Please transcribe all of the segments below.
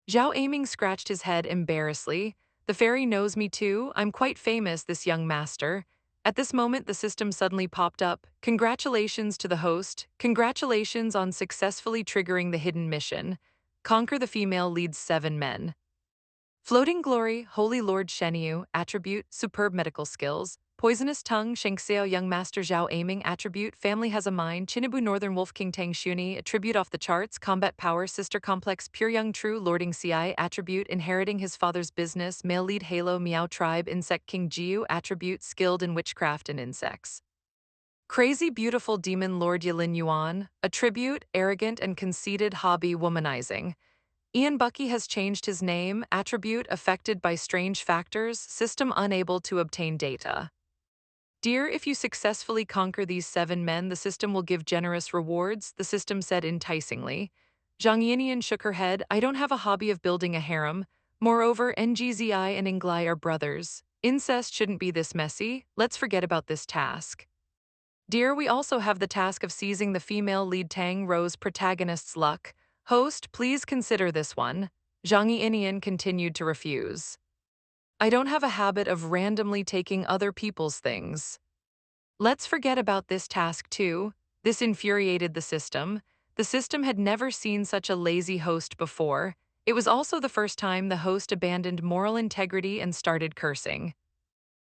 Zhao Aiming scratched his head embarrassedly. The fairy knows me too. I'm quite famous, this young master. At this moment, the system suddenly popped up. Congratulations to the host. Congratulations on successfully triggering the hidden mission. Conquer the female leads 7 men. Floating Glory, Holy Lord Shenyu, Attribute, Superb Medical Skills, Poisonous Tongue, Shengxiao Young Master Zhao Aiming, Attribute, Family Has a Mind, Chinibu Northern Wolf King Tang Shuni, Attribute Off the Charts, Combat Power, Sister Complex, Pure Young True, Lording Ci, Attribute, Inheriting His Father's Business, Male Lead Halo, Meow Tribe, Insect King Jiu, Attribute, Skilled in Witchcraft and Insects. Crazy Beautiful Demon Lord Yilin Yuan, Attribute, Arrogant and Conceited Hobby Womanizing. Ian Bucky has changed his name, attribute affected by strange factors, system unable to obtain data. Dear, if you successfully conquer these 7 men, the system will give generous rewards, the system said enticingly. Jiang Nian shook her head. I don't have a hobby of building a harem. Moreover, Ngzi and Inglai are brothers. Incest shouldn't be this messy. Let's forget about this task. Dear, we also have the task of seizing the female lead Tang Rose protagonist's luck. Host, please consider this one. Zhang Yinian continued to refuse. I don't have a habit of randomly taking other people's things. Let's forget about this task too. This infuriated the system. The system had never seen such a lazy host before. It was also the first time the host abandoned moral integrity and started cursing.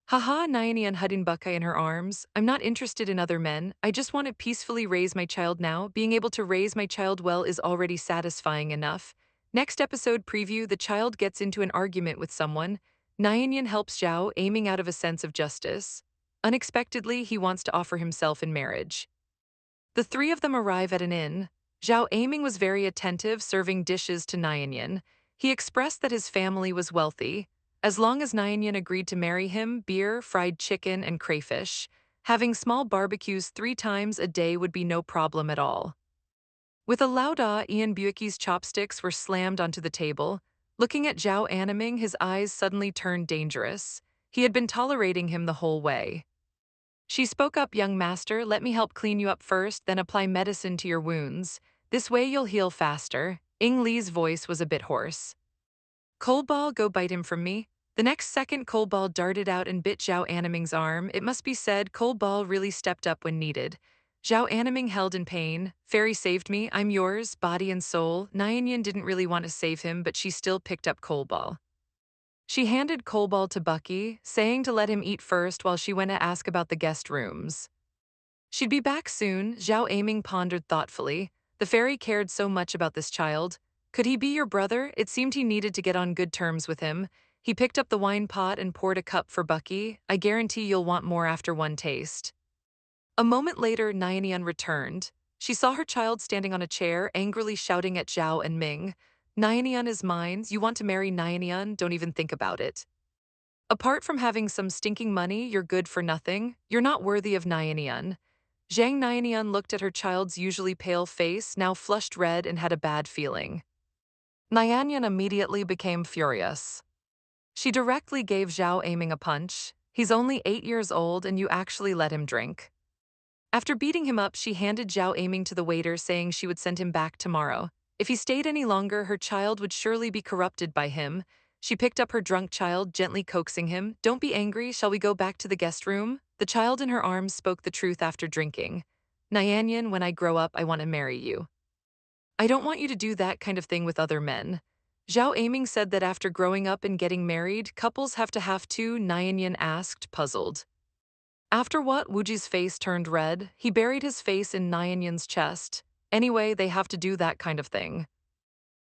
Haha, Nayanian hudding Buckeye in her arms. I'm not interested in other men. I just want to peacefully raise my child now. Being able to raise my child well is already satisfying enough. Next episode preview, the child gets into an argument with someone. Nayanian helps Zhao, aiming out of a sense of justice. Unexpectedly, he wants to offer himself in marriage. The 3 of them arrive at an inn. Zhao Aiming was very attentive, serving dishes to Nayanian. He expressed that his family was wealthy. As long as Nayanian agreed to marry him, beer, fried chicken, and crayfish. Having small barbecues 3 times a day would be no problem at all. With a loud ah, Ian Buicky's chopsticks were slammed onto the table. Looking at Zhao Animing, his eyes suddenly turned dangerous. He had been tolerating him the whole way. She spoke up, young master, let me help clean you up first, then apply medicine to your wounds. This way you'll heal faster. Ing Li's voice was a bit hoarse. Cold Ball, go bite him from me. The next second, Cold Ball darted out and bit Zhao Animing's arm. It must be said, Cold Ball really stepped up when needed. Zhao Animing held in pain. Fairy saved me, I'm yours, body and soul. Nyanyan didn't really want to save him, but she still picked up Cold Ball. She handed Cold Ball to Bucky, saying to let him eat first while she went to ask about the guest rooms. She'd be back soon, Zhao Aiming pondered thoughtfully. The fairy cared so much about this child. Could he be your brother? It seemed he needed to get on good terms with him. He picked up the wine pot and poured a cup for Bucky. I guarantee you'll want more after one taste. A moment later, Nyanyan returned. She saw her child standing on a chair, angrily shouting at Zhao and Ming. Nyanyan is mine. You want to marry Nyanyan? Don't even think about it. Apart from having some stinking money, you're good for nothing. You're not worthy of Nyanyan. Zhang Nyanyan looked at her child's usually pale face, now flushed red, and had a bad feeling. Nyanyan immediately became furious. She directly gave Zhao Aiming a punch. He's only 8 years old and you actually let him drink. After beating him up, she handed Zhao Aiming to the waiter, saying she would send him back tomorrow. If he stayed any longer, her child would surely be corrupted by him. She picked up her drunk child, gently coaxing him. Don't be angry, shall we go back to the guest room? The child in her arms spoke the truth after drinking. Nyanyan, when I grow up, I want to marry you. I don't want you to do that kind of thing with other men. Zhao Aiming said that after growing up and getting married, couples have to, Nyanyan asked, puzzled. After what, Wuji's face turned red. He buried his face in Nyanyan's chest. Anyway, they have to do that kind of thing.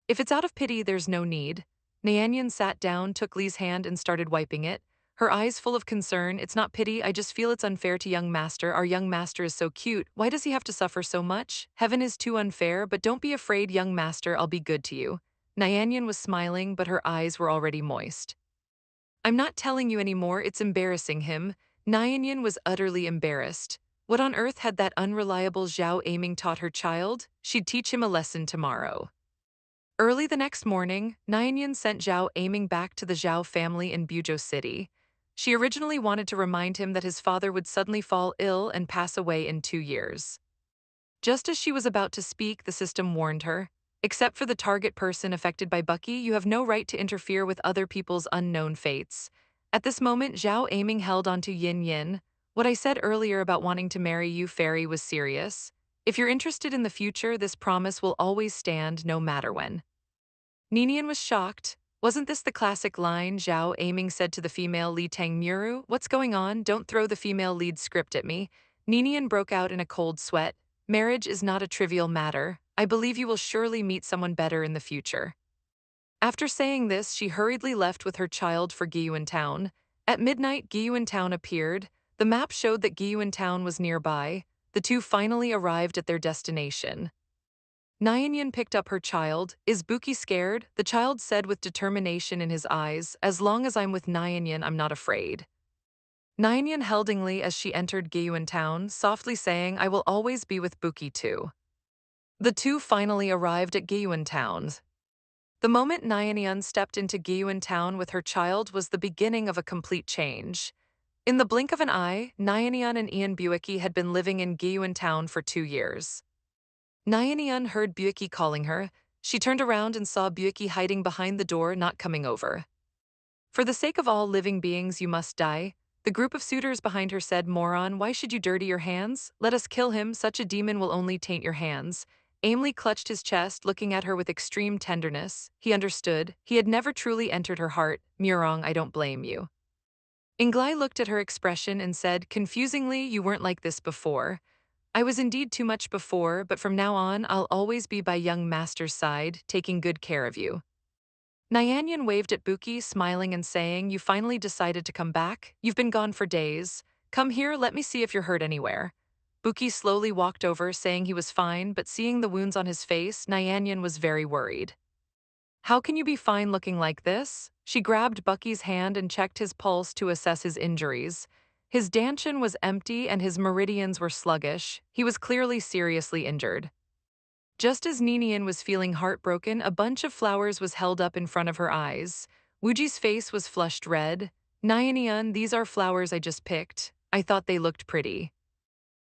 If it's out of pity, there's no need. Nyanyan sat down, took Li's hand and started wiping it. Her eyes full of concern. It's not pity, I just feel it's unfair to young master. Our young master is so cute. Why does he have to suffer so much? Heaven is too unfair, but don't be afraid, young master, I'll be good to you. Nyanyan was smiling, but her eyes were already moist. I'm not telling you anymore, it's embarrassing him. Nyanyan was utterly embarrassed. What on earth had that unreliable Zhao Aiming taught her child? She'd teach him a lesson tomorrow. Early the next morning, Nyanyan sent Zhao Aiming back to the Zhao family in Buzhou City. She originally wanted to remind him that his father would suddenly fall ill and pass away in 2 years. Just as she was about to speak, the system warned her. Except for the target person affected by Bucky, you have no right to interfere with other people's unknown fates. At this moment, Zhao aiming held onto Yin Yin. What I said earlier about wanting to marry you, fairy, was serious. If you're interested in the future, this promise will always stand no matter when. Ninian was shocked. Wasn't this the classic line Zhao aiming said to the female lead Tang Muru? What's going on? Don't throw the female lead script at me. Ninian broke out in a cold sweat. Marriage is not a trivial matter. I believe you will surely meet someone better in the future. After saying this, she hurriedly left with her child for Giyuan Town. At midnight, Giyuan Town appeared. The map showed that Giyuan Town was nearby. The two finally arrived at their destination. Nyanyan picked up her child. Is Buki scared? The child said with determination in his eyes. As long as I'm with Nyanyan, I'm not afraid. Nyanyan held Ingli as she entered Giyuan Town, softly saying, I will always be with Buki too. The two finally arrived at Giyuan Town. The moment Nyanyan stepped into Giyuan Town with her child was the beginning of a complete change. In the blink of an eye, Nyanyan and Ian Buiki had been living in Giyuan Town for 2 years. Nyanyan heard Buiki calling her. She turned around and saw Buiki hiding behind the door, not coming over. For the sake of all living beings, you must die. The group of suitors behind her said, Moron, why should you dirty your hands? Let us kill him, such a demon will only taint your hands. Aimley clutched his chest, looking at her with extreme tenderness. He understood. He had never truly entered her heart. Murong, I don't blame you. Inglai looked at her expression and said, confusingly, you weren't like this before. I was indeed too much before, but from now on, I'll always be by young master's side, taking good care of you. Nyanyan waved at Buki, smiling and saying, you finally decided to come back? You've been gone for days. Come here, let me see if you're hurt anywhere. Buki slowly walked over, saying he was fine, but seeing the wounds on his face, Nyanyan was very worried. How can you be fine looking like this? She grabbed Bucky's hand and checked his pulse to assess his injuries. His dantian was empty and his meridians were sluggish. He was clearly seriously injured. Just as Ninian was feeling heartbroken, a bunch of flowers was held up in front of her eyes. Wuji's face was flushed red. Nyanyan, these are flowers I just picked. I thought they looked pretty.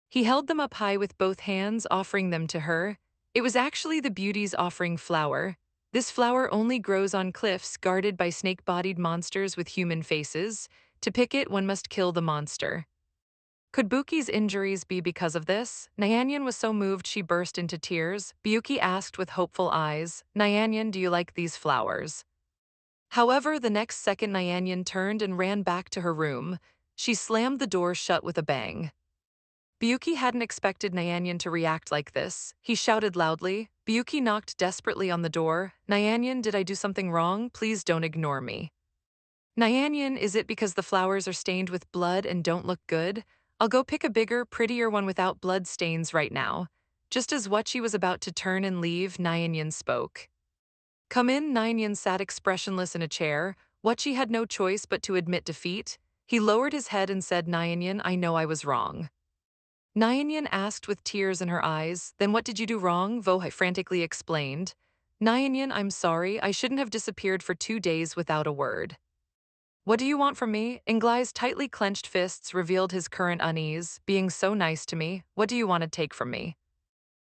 He held them up high with both hands, offering them to her. It was actually the beauty's offering flower. This flower only grows on cliffs guarded by snake-bodied monsters with human faces. To pick it, one must kill the monster. Could Buki's injuries be because of this? Nyanyan was so moved she burst into tears. Buki asked with hopeful eyes, Nyanyan, do you like these flowers? However, the next second Nyanyan turned and ran back to her room. She slammed the door shut with a bang. Buki hadn't expected Nyanyan to react like this. He shouted loudly. Buki knocked desperately on the door. Nyanyan, did I do something wrong? Please don't ignore me. Nyanyan, is it because the flowers are stained with blood and don't look good? I'll go pick a bigger, prettier one without blood stains right now. Just as Wachi was about to turn and leave, Nyanyan spoke. Come in. Nyanyan sat expressionless in a chair. Wachi had no choice but to admit defeat. He lowered his head and said, Nyanyan, I know I was wrong. Nyanyan asked with tears in her eyes, then what did you do wrong? Vohai frantically explained. Nyanyan, I'm sorry, I shouldn't have disappeared for 2 days without a word. What do you want from me? Inglai's tightly clenched fists revealed his current unease. Being so nice to me, what do you want to take from me?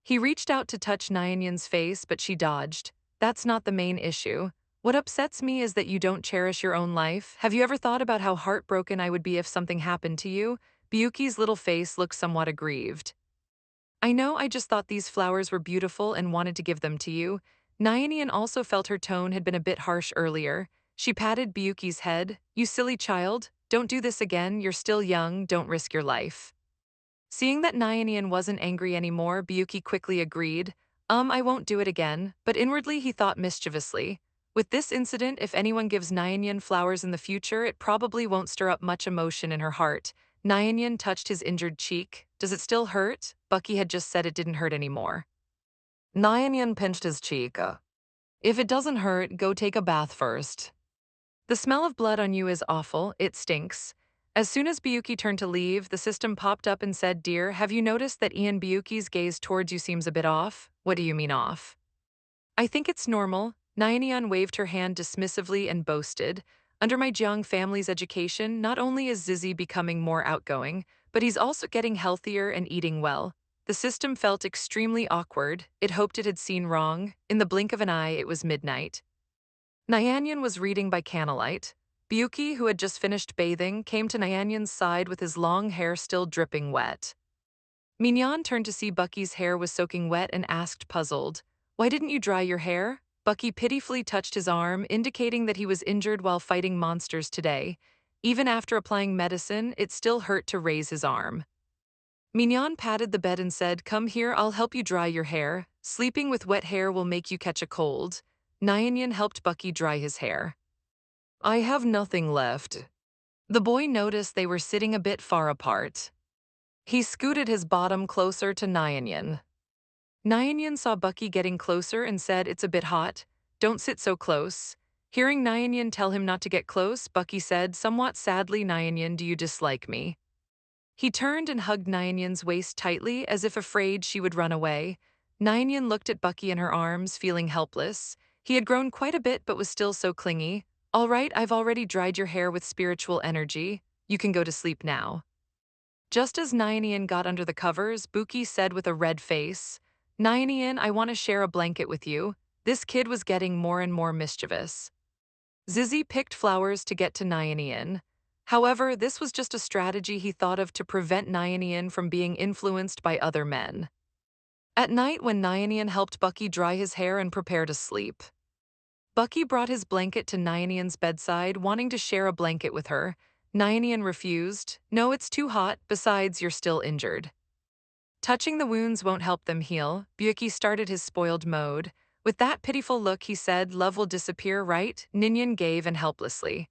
He reached out to touch Nyanyan's face, but she dodged. That's not the main issue. What upsets me is that you don't cherish your own life. Have you ever thought about how heartbroken I would be if something happened to you? Biyuki's little face looked somewhat aggrieved. I know, I just thought these flowers were beautiful and wanted to give them to you. Nyanyan also felt her tone had been a bit harsh earlier. She patted Biyuki's head. You silly child, don't do this again, you're still young, don't risk your life. Seeing that Nyanyan wasn't angry anymore, Biyuki quickly agreed. I won't do it again, but inwardly he thought mischievously. With this incident, if anyone gives Nyanyan flowers in the future, it probably won't stir up much emotion in her heart. Nyanyan touched his injured cheek. Does it still hurt? Bucky had just said it didn't hurt anymore. Nyanyan pinched his cheek. If it doesn't hurt, go take a bath first. The smell of blood on you is awful, it stinks. As soon as Biyuki turned to leave, the system popped up and said, Dear, have you noticed that Ian Biyuki's gaze towards you seems a bit off? What do you mean off? I think it's normal. Nyanyan waved her hand dismissively and boasted. Under my Jiang family's education, not only is Zizi becoming more outgoing, but he's also getting healthier and eating well. The system felt extremely awkward. It hoped it had seen wrong. In the blink of an eye, it was midnight. Nyanyan was reading by candlelight. Byuki, who had just finished bathing, came to Nyanyan's side with his long hair still dripping wet. Mignon turned to see Bucky's hair was soaking wet and asked, puzzled, "Why didn't you dry your hair?" Bucky pitifully touched his arm, indicating that he was injured while fighting monsters today. Even after applying medicine, it still hurt to raise his arm. Mignon patted the bed and said, "Come here, I'll help you dry your hair. Sleeping with wet hair will make you catch a cold." Nyanyan helped Bucky dry his hair. "I have nothing left." The boy noticed they were sitting a bit far apart. He scooted his bottom closer to Nyanyan. Nyanyan saw Bucky getting closer and said, "It's a bit hot. Don't sit so close." Hearing Nyanyan tell him not to get close, Bucky said, somewhat sadly, "Nyanyan, do you dislike me?" He turned and hugged Nyanyan's waist tightly, as if afraid she would run away. Nyanyan looked at Bucky in her arms, feeling helpless. He had grown quite a bit but was still so clingy. "All right, I've already dried your hair with spiritual energy. You can go to sleep now." Just as Nyanyan got under the covers, Buki said with a red face, "Nyanyan, I want to share a blanket with you." This kid was getting more and more mischievous. Zizi picked flowers to get to Nyanyan. However, this was just a strategy he thought of to prevent Nyanyan from being influenced by other men. At night, when Nyanyan helped Bucky dry his hair and prepare to sleep, Bucky brought his blanket to Nyanyan's bedside, wanting to share a blanket with her. Nyanyan refused. "No, it's too hot. Besides, you're still injured." Touching the wounds won't help them heal. Buki started his spoiled mode. With that pitiful look, he said, "Love will disappear, right?" Nyanyan gave in helplessly.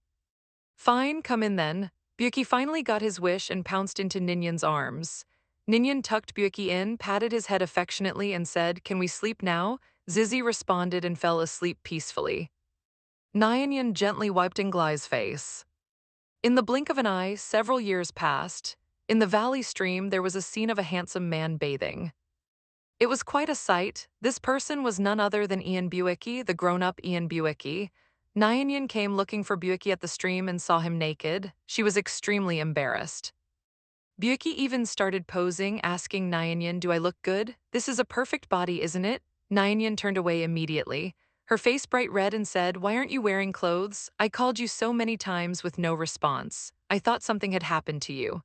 "Fine, come in then." Buki finally got his wish and pounced into Nyanyan's arms. Nyanyan tucked Buki in, patted his head affectionately, and said, "Can we sleep now?" Zizi responded and fell asleep peacefully. Nyanyan gently wiped Nglai's face. In the blink of an eye, several years passed. In the valley stream, there was a scene of a handsome man bathing. It was quite a sight. This person was none other than Ian Buicki, the grown-up Ian Buicki. Nyanyan came looking for Buicki at the stream and saw him naked. She was extremely embarrassed. Buicki even started posing, asking Nyanyan, "Do I look good? This is a perfect body, isn't it?" Nyanyan turned away immediately. Her face bright red and said, "Why aren't you wearing clothes? I called you so many times with no response. I thought something had happened to you."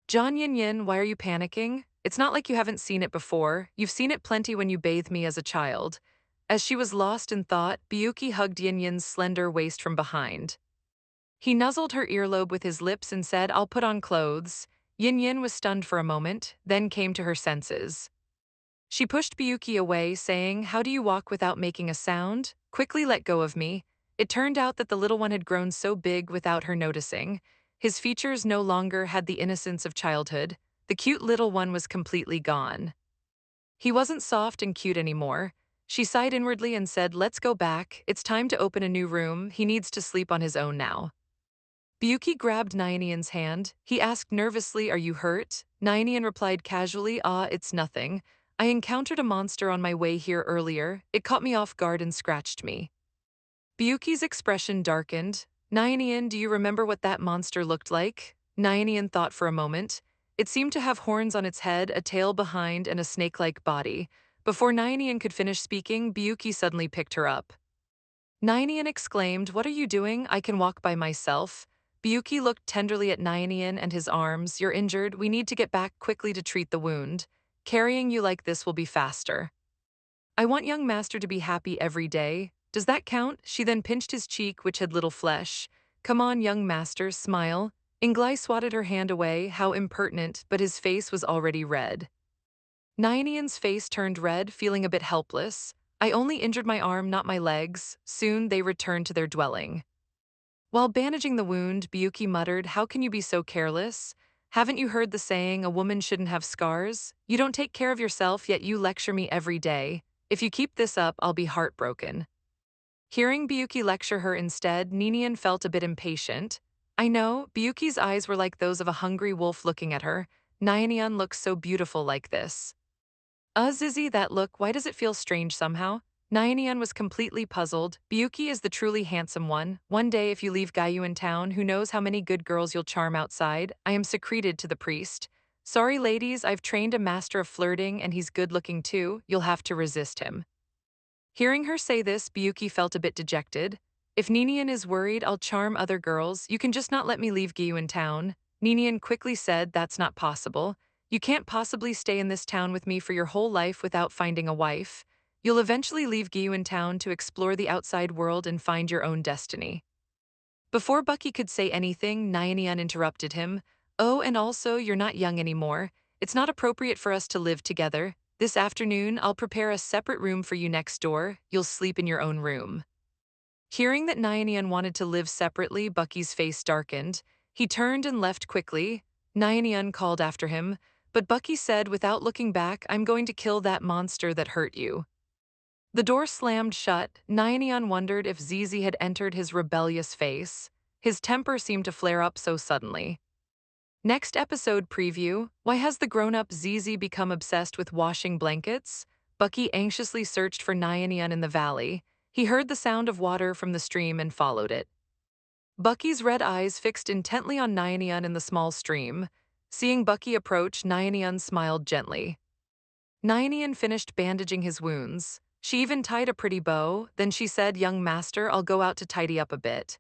"Jiang Nian, why are you panicking? It's not like you haven't seen it before. You've seen it plenty when you bathed me as a child." As she was lost in thought, Byuki hugged Yin Yin's slender waist from behind. He nuzzled her earlobe with his lips and said, "I'll put on clothes." Yin Yin was stunned for a moment, then came to her senses. She pushed Byuki away, saying, "How do you walk without making a sound? Quickly let go of me." It turned out that the little one had grown so big without her noticing. His features no longer had the innocence of childhood. The cute little one was completely gone. He wasn't soft and cute anymore. She sighed inwardly and said, "Let's go back. It's time to open a new room. He needs to sleep on his own now." Byuki grabbed Nyanyan's hand. He asked nervously, "Are you hurt?" Nyanyan replied casually, "Ah, it's nothing. I encountered a monster on my way here earlier. It caught me off guard and scratched me." Byuki's expression darkened. "Nyanyan, do you remember what that monster looked like?" Nyanyan thought for a moment. It seemed to have horns on its head, a tail behind, and a snake-like body. Before Nyanyan could finish speaking, Byuki suddenly picked her up. Nyanyan exclaimed, "What are you doing? I can walk by myself." Byuki looked tenderly at Nyanyan and his arms. "You're injured. We need to get back quickly to treat the wound. Carrying you like this will be faster. I want young master to be happy every day. Does that count?" She then pinched his cheek, which had little flesh. "Come on, young master, smile." Nglai swatted her hand away. How impertinent, but his face was already red. Nyanyan's face turned red, feeling a bit helpless. "I only injured my arm, not my legs." Soon they returned to their dwelling. While bandaging the wound, Byuki muttered, "How can you be so careless? Haven't you heard the saying, a woman shouldn't have scars? You don't take care of yourself, yet you lecture me every day. If you keep this up, I'll be heartbroken." Hearing Byuki lecture her instead, Ninian felt a bit impatient. "I know." Byuki's eyes were like those of a hungry wolf looking at her. "Nyanyan looks so beautiful like this." Zizi, that look, why does it feel strange somehow?" Nyanyan was completely puzzled. "Byuki is the truly handsome one. One day if you leave Gayu in town, who knows how many good girls you'll charm outside. I am secreted to the priest." Sorry ladies, I've trained a master of flirting and he's good looking too, you'll have to resist him. Hearing her say this, Biyuki felt a bit dejected. If Ninian is worried I'll charm other girls, you can just not let me leave Giyu in town. Ninian quickly said that's not possible. You can't possibly stay in this town with me for your whole life without finding a wife. You'll eventually leave Giyu in town to explore the outside world and find your own destiny. Before Bucky could say anything, Ninian interrupted him. Oh, and also, you're not young anymore. It's not appropriate for us to live together. This afternoon, I'll prepare a separate room for you next door. You'll sleep in your own room. Hearing that Nyan wanted to live separately, Bucky's face darkened. He turned and left quickly. Nyan called after him, but Bucky said without looking back, I'm going to kill that monster that hurt you. The door slammed shut. Nyan wondered if Zizi had entered his rebellious face. His temper seemed to flare up so suddenly. Next episode preview, why has the grown-up Zizi become obsessed with washing blankets? Bucky anxiously searched for Nyan in the valley. He heard the sound of water from the stream and followed it. Bucky's red eyes fixed intently on Nyan in the small stream. Seeing Bucky approach, Nyan smiled gently. Nyan finished bandaging his wounds. She even tied a pretty bow, then she said, Young master, I'll go out to tidy up a bit.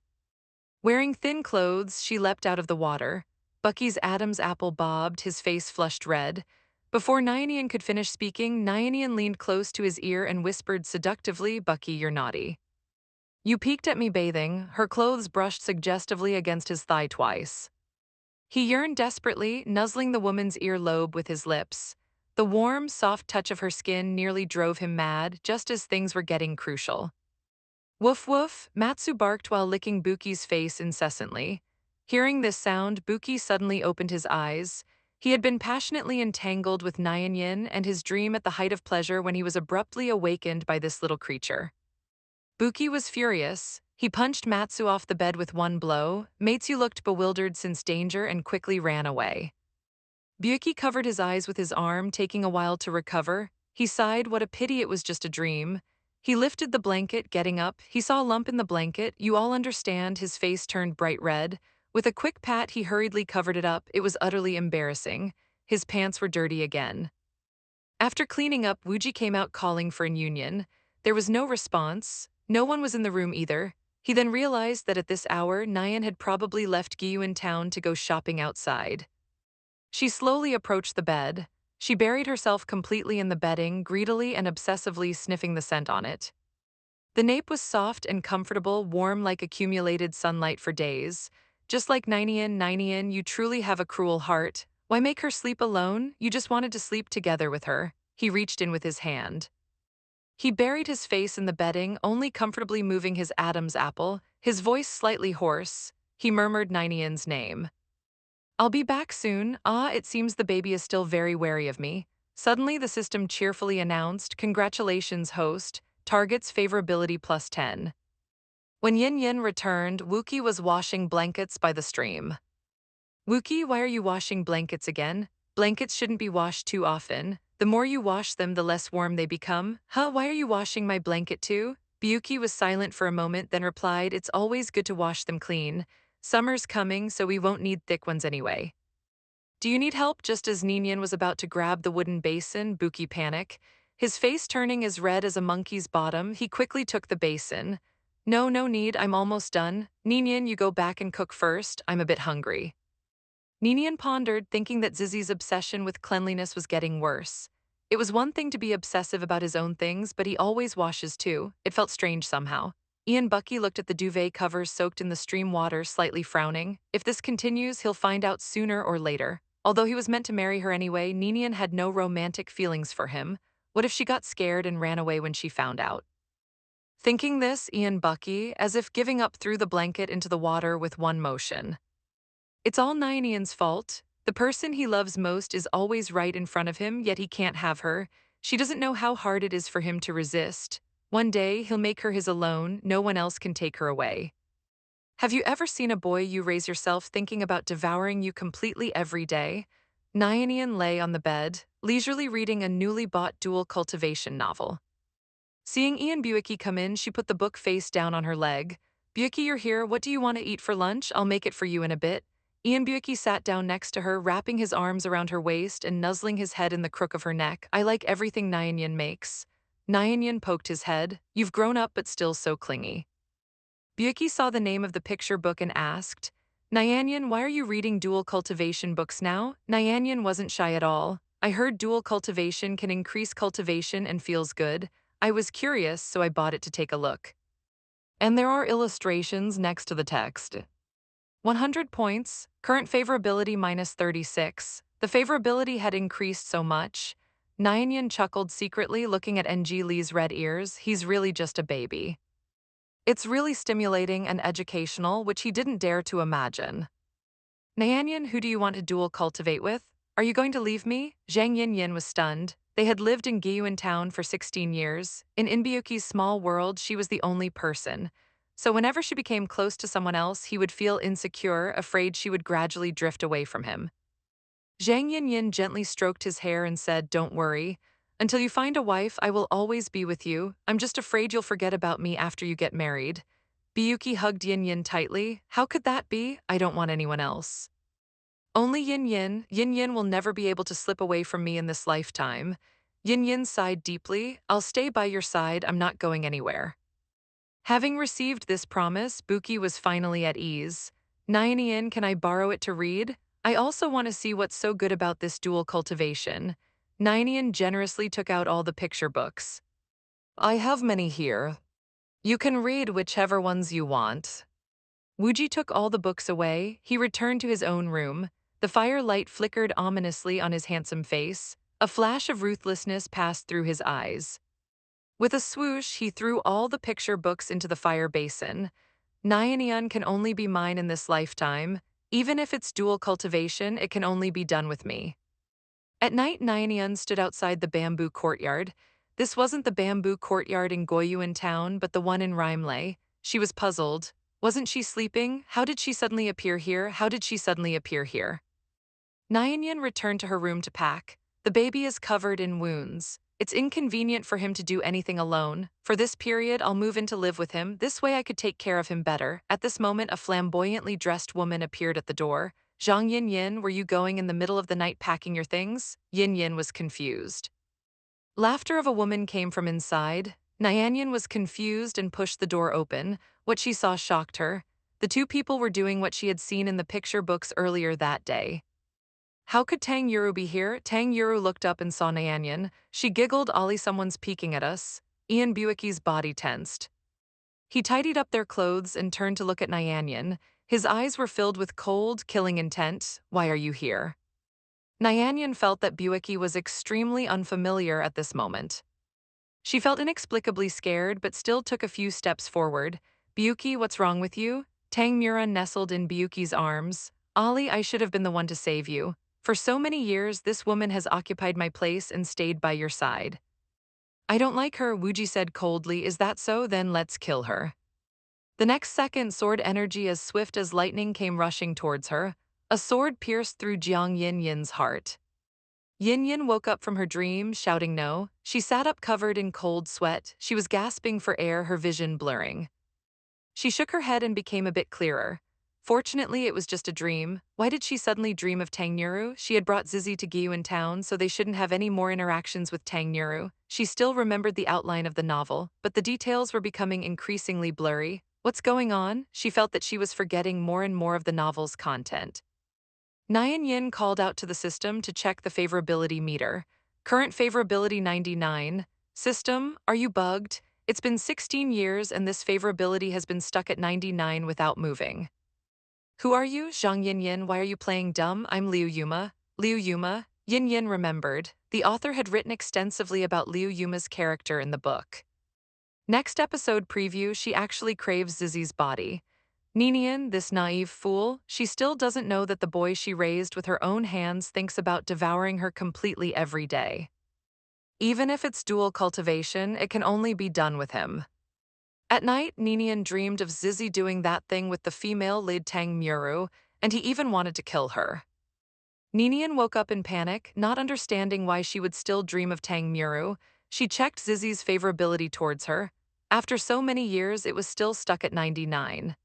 Wearing thin clothes, she leapt out of the water. Bucky's Adam's apple bobbed, his face flushed red. Before Nyan could finish speaking, Nyan leaned close to his ear and whispered seductively, Bucky, you're naughty. You peeked at me bathing. Her clothes brushed suggestively against his thigh twice. He yearned desperately, nuzzling the woman's earlobe with his lips. The warm, soft touch of her skin nearly drove him mad, just as things were getting crucial. Woof woof, Matsu barked while licking Buki's face incessantly. Hearing this sound, Buki suddenly opened his eyes. He had been passionately entangled with Nyan and his dream at the height of pleasure when he was abruptly awakened by this little creature. Buki was furious. He punched Matsu off the bed with one blow. Matsu looked bewildered since danger and quickly ran away. Buki covered his eyes with his arm, taking a while to recover. He sighed, what a pity it was just a dream. He lifted the blanket, getting up. He saw a lump in the blanket. You all understand, his face turned bright red. With a quick pat, he hurriedly covered it up. It was utterly embarrassing. His pants were dirty again. After cleaning up, Wuji came out calling for an union. There was no response. No one was in the room either. He then realized that at this hour, Nyan had probably left Giyu in town to go shopping outside. She slowly approached the bed. She buried herself completely in the bedding, greedily and obsessively sniffing the scent on it. The nape was soft and comfortable, warm like accumulated sunlight for days. Just like Ninian, you truly have a cruel heart. Why make her sleep alone? You just wanted to sleep together with her. He reached in with his hand. He buried his face in the bedding, only comfortably moving his Adam's apple, his voice slightly hoarse. He murmured Ninian's name. I'll be back soon. It seems the baby is still very wary of me. Suddenly, the system cheerfully announced, Congratulations, host. Target's favorability +10. When Yin Yin returned, Wookie was washing blankets by the stream. Wookie, why are you washing blankets again? Blankets shouldn't be washed too often. The more you wash them, the less warm they become. Why are you washing my blanket too? Biyuki was silent for a moment, then replied, It's always good to wash them clean. Summer's coming, so we won't need thick ones anyway. Do you need help? Just as Ninian was about to grab the wooden basin, Buki panicked. His face turning as red as a monkey's bottom, he quickly took the basin. No need, I'm almost done. Ninian, you go back and cook first, I'm a bit hungry. Ninian pondered, thinking that Zizi's obsession with cleanliness was getting worse. It was one thing to be obsessive about his own things, but he always washes too. It felt strange somehow. Bucky looked at the duvet covers soaked in the stream water, slightly frowning. If this continues, he'll find out sooner or later. Although he was meant to marry her anyway, Ninian had no romantic feelings for him. What if she got scared and ran away when she found out? Thinking this, Bucky, as if giving up, threw the blanket into the water with one motion. It's all Ninian's fault. The person he loves most is always right in front of him, yet he can't have her. She doesn't know how hard it is for him to resist. One day, he'll make her his alone, no one else can take her away. Have you ever seen a boy you raise yourself thinking about devouring you completely every day? Nyan lay on the bed, leisurely reading a newly bought dual cultivation novel. Seeing Buicky come in, she put the book face down on her leg. Buicky, you're here, what do you want to eat for lunch? I'll make it for you in a bit. Ian sat down next to her, wrapping his arms around her waist and nuzzling his head in the crook of her neck. I like everything Nian makes. Nian poked his head. You've grown up but still so clingy. Byuki saw the name of the picture book and asked, Nyanyan, why are you reading dual cultivation books now? Nyanyan wasn't shy at all. I heard dual cultivation can increase cultivation and feels good. I was curious, so I bought it to take a look. And there are illustrations next to the text. 100 points, current favorability minus 36. The favorability had increased so much. Nyanyan chuckled secretly, looking at NG Lee's red ears. He's really just a baby. It's really stimulating and educational, which he didn't dare to imagine. Nyanyan, who do you want to dual cultivate with? Are you going to leave me? Jiang Nian was stunned. They had lived in Giyuan town for 16 years. In Inbyuki's small world, she was the only person. So whenever she became close to someone else, he would feel insecure, afraid she would gradually drift away from him. Jiang Yin gently stroked his hair and said, Don't worry. Until you find a wife, I will always be with you. I'm just afraid you'll forget about me after you get married. Byuki hugged Yin Yin tightly. How could that be? I don't want anyone else. Only Yin Yin. Yin Yin will never be able to slip away from me in this lifetime. Yin Yin sighed deeply. I'll stay by your side. I'm not going anywhere. Having received this promise, Buki was finally at ease. Nyan, can I borrow it to read? I also want to see what's so good about this dual cultivation. Nyan generously took out all the picture books. I have many here. You can read whichever ones you want. Wuji took all the books away. He returned to his own room. The firelight flickered ominously on his handsome face. A flash of ruthlessness passed through his eyes. With a swoosh, he threw all the picture books into the fire basin. Nyan can only be mine in this lifetime. Even if it's dual cultivation, it can only be done with me. At night, Nyan stood outside the bamboo courtyard. This wasn't the bamboo courtyard in Goyuan town, but the one in Rhymley. She was puzzled. Wasn't she sleeping? How did she suddenly appear here? How did she suddenly appear here? Nyan returned to her room to pack. The baby is covered in wounds. It's inconvenient for him to do anything alone. For this period, I'll move in to live with him. This way I could take care of him better. At this moment, a flamboyantly dressed woman appeared at the door. Zhang Yin, were you going in the middle of the night packing your things? Yin was confused. Laughter of a woman came from inside. Nyanyan was confused and pushed the door open. What she saw shocked her. The two people were doing what she had seen in the picture books earlier that day. How could Tang Yuru be here? Tang Yuru looked up and saw Nyanyan. She giggled, Ollie, someone's peeking at us. Ian Buicki's body tensed. He tidied up their clothes and turned to look at Nyanyan. His eyes were filled with cold, killing intent. Why are you here? Nyanyan felt that Buicki was extremely unfamiliar at this moment. She felt inexplicably scared but still took a few steps forward. Buicki, what's wrong with you? Tang Mura nestled in Buicki's arms. Ollie, I should have been the one to save you. For so many years, this woman has occupied my place and stayed by your side. I don't like her, Wuji said coldly. Is that so? Then let's kill her. The next second, sword energy as swift as lightning came rushing towards her. A sword pierced through Jiang Yin's heart. Yin woke up from her dream, shouting no. She sat up covered in cold sweat. She was gasping for air, her vision blurring. She shook her head and became a bit clearer. Fortunately, it was just a dream. Why did she suddenly dream of Tang Nuru? She had brought Zizi to Giyuan town, so they shouldn't have any more interactions with Tang Nuru. She still remembered the outline of the novel, but the details were becoming increasingly blurry. What's going on? She felt that she was forgetting more and more of the novel's content. Nyan Yin called out to the system to check the favorability meter. Current favorability 99. System, are you bugged? It's been 16 years and this favorability has been stuck at 99 without moving. Who are you? Zhang Yin, why are you playing dumb? I'm Liu Yuma. Liu Yuma? Yin remembered. The author had written extensively about Liu Yuma's character in the book. Next episode preview, she actually craves Zizi's body. Ninian, this naive fool, she still doesn't know that the boy she raised with her own hands thinks about devouring her completely every day. Even if it's dual cultivation, it can only be done with him. At night, Ninian dreamed of Zizi doing that thing with the female lead Tang Muru, and he even wanted to kill her. Ninian woke up in panic, not understanding why she would still dream of Tang Muru. She checked Zizi's favorability towards her. After so many years, it was still stuck at 99.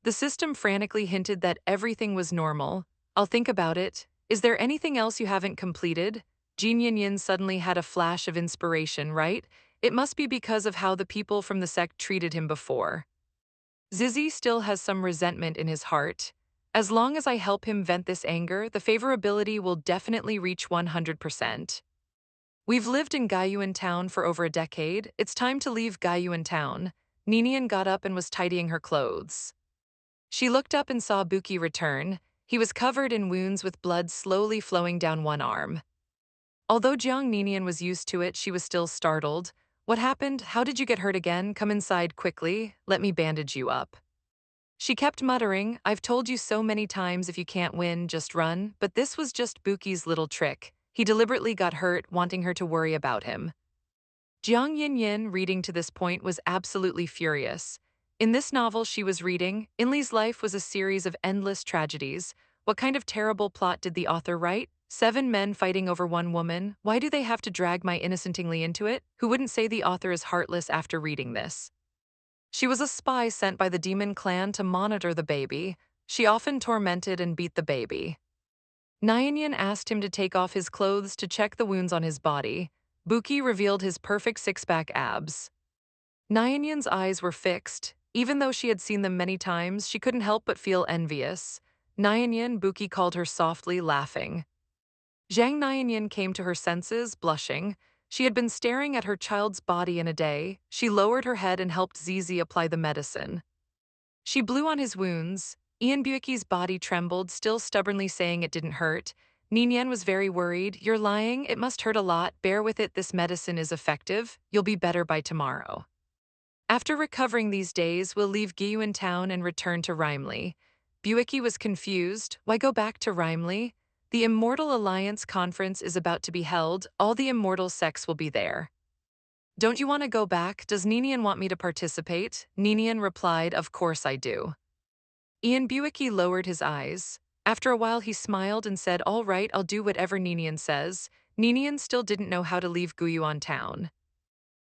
The system frantically hinted that everything was normal. I'll think about it. Is there anything else you haven't completed? Jiang Nian suddenly had a flash of inspiration, right? It must be because of how the people from the sect treated him before. Zizi still has some resentment in his heart. As long as I help him vent this anger, the favorability will definitely reach 100%. We've lived in Gaiyuan Town for over a decade. It's time to leave Gaiyuan Town. Ninian got up and was tidying her clothes. She looked up and saw Buki return. He was covered in wounds with blood slowly flowing down one arm. Although Jiang Nian was used to it, she was still startled. What happened? How did you get hurt again? Come inside quickly. Let me bandage you up. She kept muttering, I've told you so many times if you can't win, just run, but this was just Buki's little trick. He deliberately got hurt, wanting her to worry about him. Jiang Yin, reading to this point, was absolutely furious. In this novel she was reading, Inli's life was a series of endless tragedies. What kind of terrible plot did the author write? 7 men fighting over 1 woman. Why do they have to drag my innocentingly into it? Who wouldn't say the author is heartless after reading this? She was a spy sent by the demon clan to monitor the baby. She often tormented and beat the baby. Nyanyan asked him to take off his clothes to check the wounds on his body. Buki revealed his perfect six-pack abs. Nyanyan's eyes were fixed. Even though she had seen them many times, she couldn't help but feel envious. Nyanyan, Buki called her softly, laughing. Zhang Nyanyan came to her senses, blushing. She had been staring at her child's body in a day. She lowered her head and helped Zizi apply the medicine. She blew on his wounds. Ian Buiki's body trembled, still stubbornly saying it didn't hurt. Ninian was very worried. You're lying, it must hurt a lot. Bear with it, this medicine is effective. You'll be better by tomorrow. After recovering these days, we'll leave Giyuan town and return to Rimley. Buiki was confused. Why go back to Rimley? The Immortal Alliance conference is about to be held. All the immortal sects will be there. Don't you want to go back? Does Ninian want me to participate? Ninian replied, of course I do. Ian Buiki lowered his eyes. After a while he smiled and said, all right, I'll do whatever Ninian says. Ninian still didn't know how to leave Guyuan town.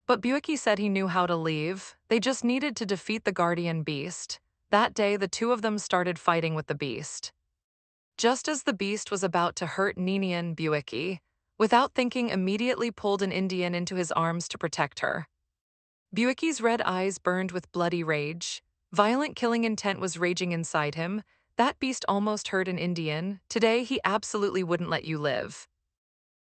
But Buiki said he knew how to leave. They just needed to defeat the guardian beast. That day the two of them started fighting with the beast. Just as the beast was about to hurt Ninian, Buiki, without thinking, immediately pulled an Indian into his arms to protect her. Buiki's red eyes burned with bloody rage. Violent killing intent was raging inside him. That beast almost hurt an Indian. Today he absolutely wouldn't let you live.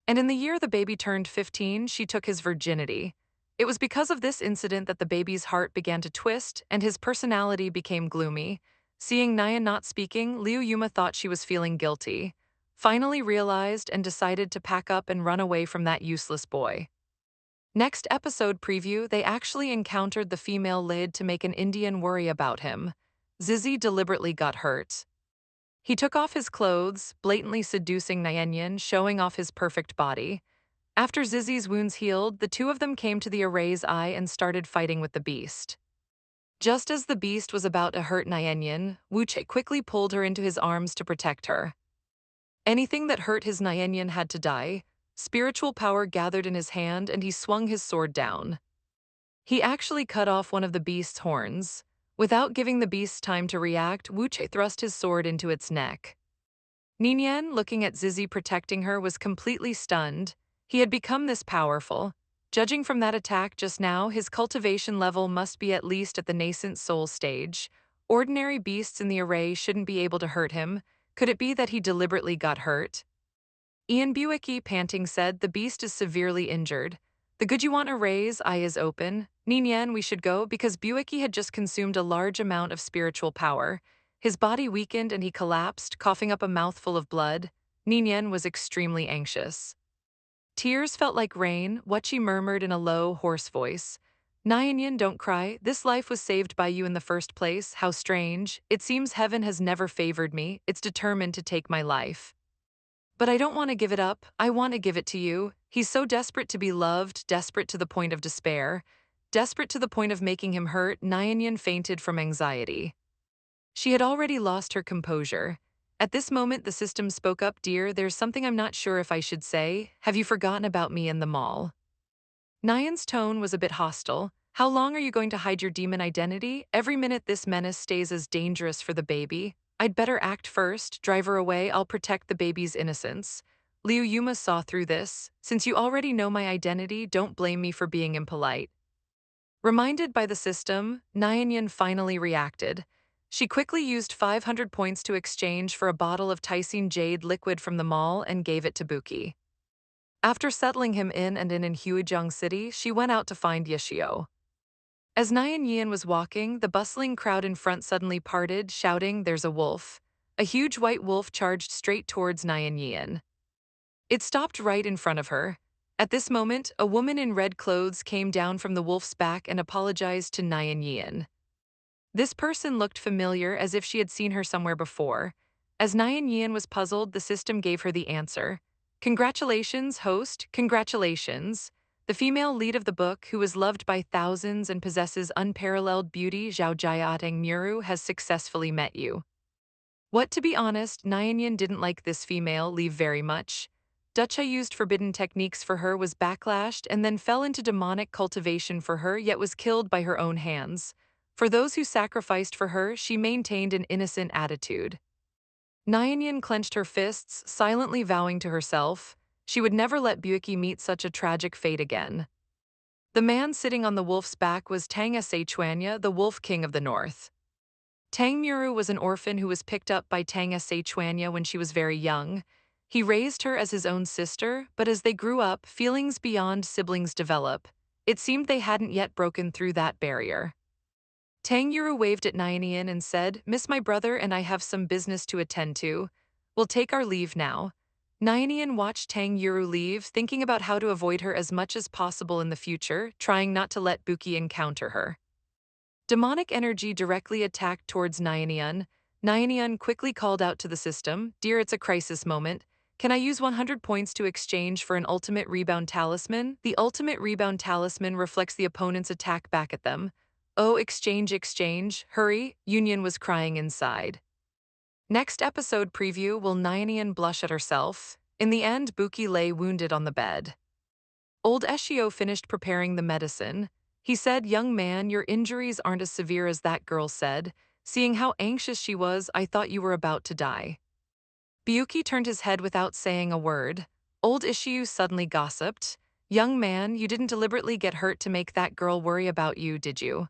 And in the year the baby turned 15, she took his virginity. It was because of this incident that the baby's heart began to twist and his personality became gloomy. Seeing Nyan not speaking, Liu Yuma thought she was feeling guilty. Finally realized and decided to pack up and run away from that useless boy. Next episode preview, they actually encountered the female Lid to make an Indian worry about him. Zizi deliberately got hurt. He took off his clothes, blatantly seducing Nyanyan, showing off his perfect body. After Zizi's wounds healed, the two of them came to the Array's Eye and started fighting with the beast. Just as the beast was about to hurt Nyanyan, Wuche quickly pulled her into his arms to protect her. Anything that hurt his Nyanyan had to die. Spiritual power gathered in his hand and he swung his sword down. He actually cut off one of the beast's horns. Without giving the beast time to react, Wuche thrust his sword into its neck. Ninian, looking at Zizi protecting her, was completely stunned. He had become this powerful. Judging from that attack just now, his cultivation level must be at least at the nascent soul stage. Ordinary beasts in the array shouldn't be able to hurt him. Could it be that he deliberately got hurt? Ian Buiki, panting, said, the beast is severely injured. The good you want Array's Eye is open. Ninian, we should go, because Buiki had just consumed a large amount of spiritual power. His body weakened and he collapsed, coughing up a mouthful of blood. Ninian was extremely anxious. Tears felt like rain, Wachi murmured in a low, hoarse voice. Nyanyan, don't cry. This life was saved by you in the first place. How strange. It seems heaven has never favored me. It's determined to take my life. But I don't want to give it up. I want to give it to you. He's so desperate to be loved, desperate to the point of despair, desperate to the point of making him hurt. Nyanyan fainted from anxiety. She had already lost her composure. At this moment, the system spoke up, dear, there's something I'm not sure if I should say. Have you forgotten about me in the mall? Nyan's tone was a bit hostile. How long are you going to hide your demon identity? Every minute this menace stays as dangerous for the baby. I'd better act first, drive her away, I'll protect the baby's innocence. Liu Yuma saw through this. Since you already know my identity, don't blame me for being impolite. Reminded by the system, Nian finally reacted. She quickly used 500 points to exchange for a bottle of Tycine Jade liquid from the mall and gave it to Buki. After settling him in Huijiang City, she went out to find Yishio. As Nian was walking, the bustling crowd in front suddenly parted, shouting, "There's a wolf." A huge white wolf charged straight towards Nian. It stopped right in front of her. At this moment, a woman in red clothes came down from the wolf's back and apologized to Nian. This person looked familiar, as if she had seen her somewhere before. As Nian was puzzled, the system gave her the answer. "Congratulations, host, congratulations. The female lead of the book, who is loved by thousands and possesses unparalleled beauty, Zhao Jiateng Muru, has successfully met you." What, to be honest, Nian didn't like this female leave very much. Ducha used forbidden techniques for her, was backlashed, and then fell into demonic cultivation for her, yet was killed by her own hands. For those who sacrificed for her, she maintained an innocent attitude. Nian clenched her fists, silently vowing to herself she would never let Buki meet such a tragic fate again. The man sitting on the wolf's back was Tang Seichuanya, the Wolf King of the North. Tang Muru was an orphan who was picked up by Tang Seichuanya when she was very young. He raised her as his own sister, but as they grew up, feelings beyond siblings develop. It seemed they hadn't yet broken through that barrier. Tang Yuru waved at Nian and said, "Miss, my brother and I have some business to attend to. We'll take our leave now." Nian watched Tang Yuru leave, thinking about how to avoid her as much as possible in the future, trying not to let Buki encounter her. Demonic energy directly attacked towards Nian. Nian quickly called out to the system, "Dear, it's a crisis moment. Can I use 100 points to exchange for an ultimate rebound talisman?" The ultimate rebound talisman reflects the opponent's attack back at them. "Oh, exchange, exchange, hurry," Union was crying inside. Next episode preview: will Nian blush at herself? In the end, Buki lay wounded on the bed. Old Eshio finished preparing the medicine. He said, "Young man, your injuries aren't as severe as that girl said. Seeing how anxious she was, I thought you were about to die." Biyuki turned his head without saying a word. Old Isshiu suddenly gossiped, "Young man, you didn't deliberately get hurt to make that girl worry about you, did you?"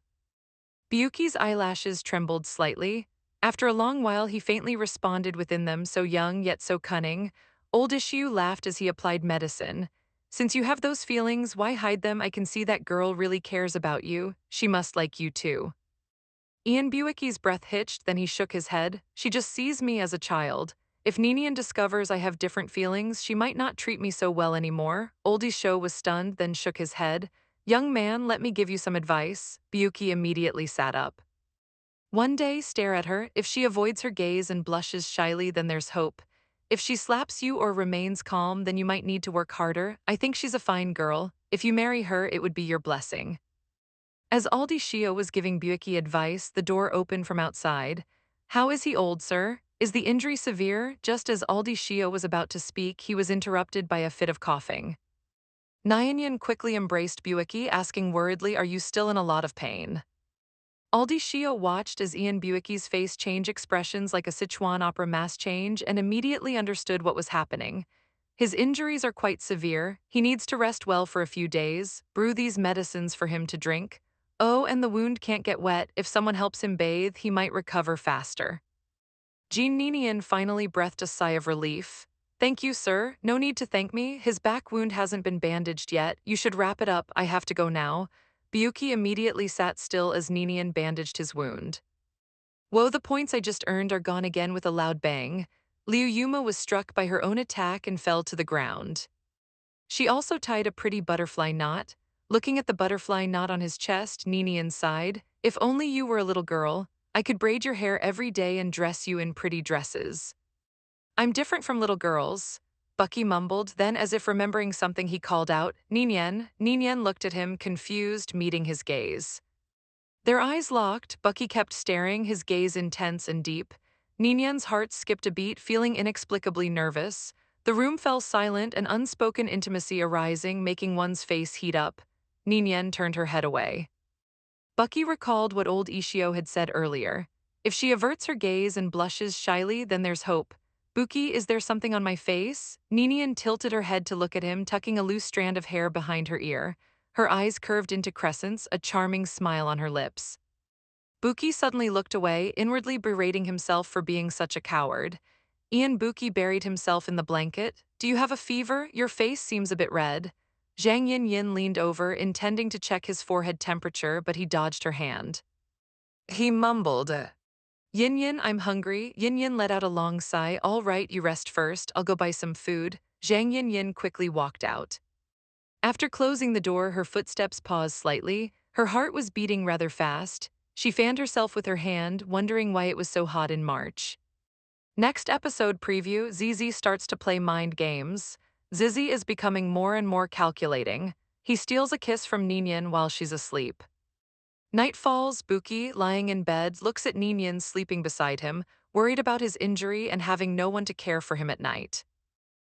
Biyuki's eyelashes trembled slightly. After a long while, he faintly responded within them, "So young, yet so cunning." Old Isshiu laughed as he applied medicine. "Since you have those feelings, why hide them? I can see that girl really cares about you. She must like you too." Ian Buicki's breath hitched, then he shook his head. "She just sees me as a child. If Ninian discovers I have different feelings, she might not treat me so well anymore." Oldie Show was stunned, then shook his head. "Young man, let me give you some advice." Buicki immediately sat up. "One day, stare at her. If she avoids her gaze and blushes shyly, then there's hope. If she slaps you or remains calm, then you might need to work harder. I think she's a fine girl. If you marry her, it would be your blessing." As Aldi Shio was giving Buicki advice, the door opened from outside. "How is he, old sir? Is the injury severe?" Just as Aldi Shio was about to speak, he was interrupted by a fit of coughing. Nyanyan quickly embraced Buicki, asking worriedly, "Are you still in a lot of pain?" Aldi Shio watched as Ian Buicki's face change expressions like a Sichuan opera mass change and immediately understood what was happening. His injuries are quite severe. He needs to rest well for a few days. Brew these medicines for him to drink. Oh, and the wound can't get wet. If someone helps him bathe, he might recover faster. Jean Ninian finally breathed a sigh of relief. "Thank you, sir. No need to thank me. His back wound hasn't been bandaged yet. You should wrap it up. I have to go now." Biyuki immediately sat still as Ninian bandaged his wound. "Whoa, the points I just earned are gone again." With a loud bang, Liu Yuma was struck by her own attack and fell to the ground. She also tied a pretty butterfly knot. Looking at the butterfly knot on his chest, Ninian sighed, "If only you were a little girl, I could braid your hair every day and dress you in pretty dresses." "I'm different from little girls," Bucky mumbled, then as if remembering something he called out, "Ninian." Ninian looked at him, confused, meeting his gaze. Their eyes locked. Bucky kept staring, his gaze intense and deep. Ninian's heart skipped a beat, feeling inexplicably nervous. The room fell silent, an unspoken intimacy arising, making one's face heat up. Ninian turned her head away. Bucky recalled what old Ishio had said earlier. If she averts her gaze and blushes shyly, then there's hope. Buki, is there something on my face? Ninian tilted her head to look at him, tucking a loose strand of hair behind her ear. Her eyes curved into crescents, a charming smile on her lips. Buki suddenly looked away, inwardly berating himself for being such a coward. Buki buried himself in the blanket. Do you have a fever? Your face seems a bit red. Jiang Yin leaned over, intending to check his forehead temperature, but he dodged her hand. He mumbled, Yin, I'm hungry. Yin let out a long sigh. All right, you rest first. I'll go buy some food. Jiang Yin quickly walked out. After closing the door, her footsteps paused slightly. Her heart was beating rather fast. She fanned herself with her hand, wondering why it was so hot in March. Next episode preview, ZZ starts to play mind games. Zizzy is becoming more and more calculating. He steals a kiss from Ninian while she's asleep. Night falls, Buki, lying in bed, looks at Ninian sleeping beside him, worried about his injury and having no one to care for him at night.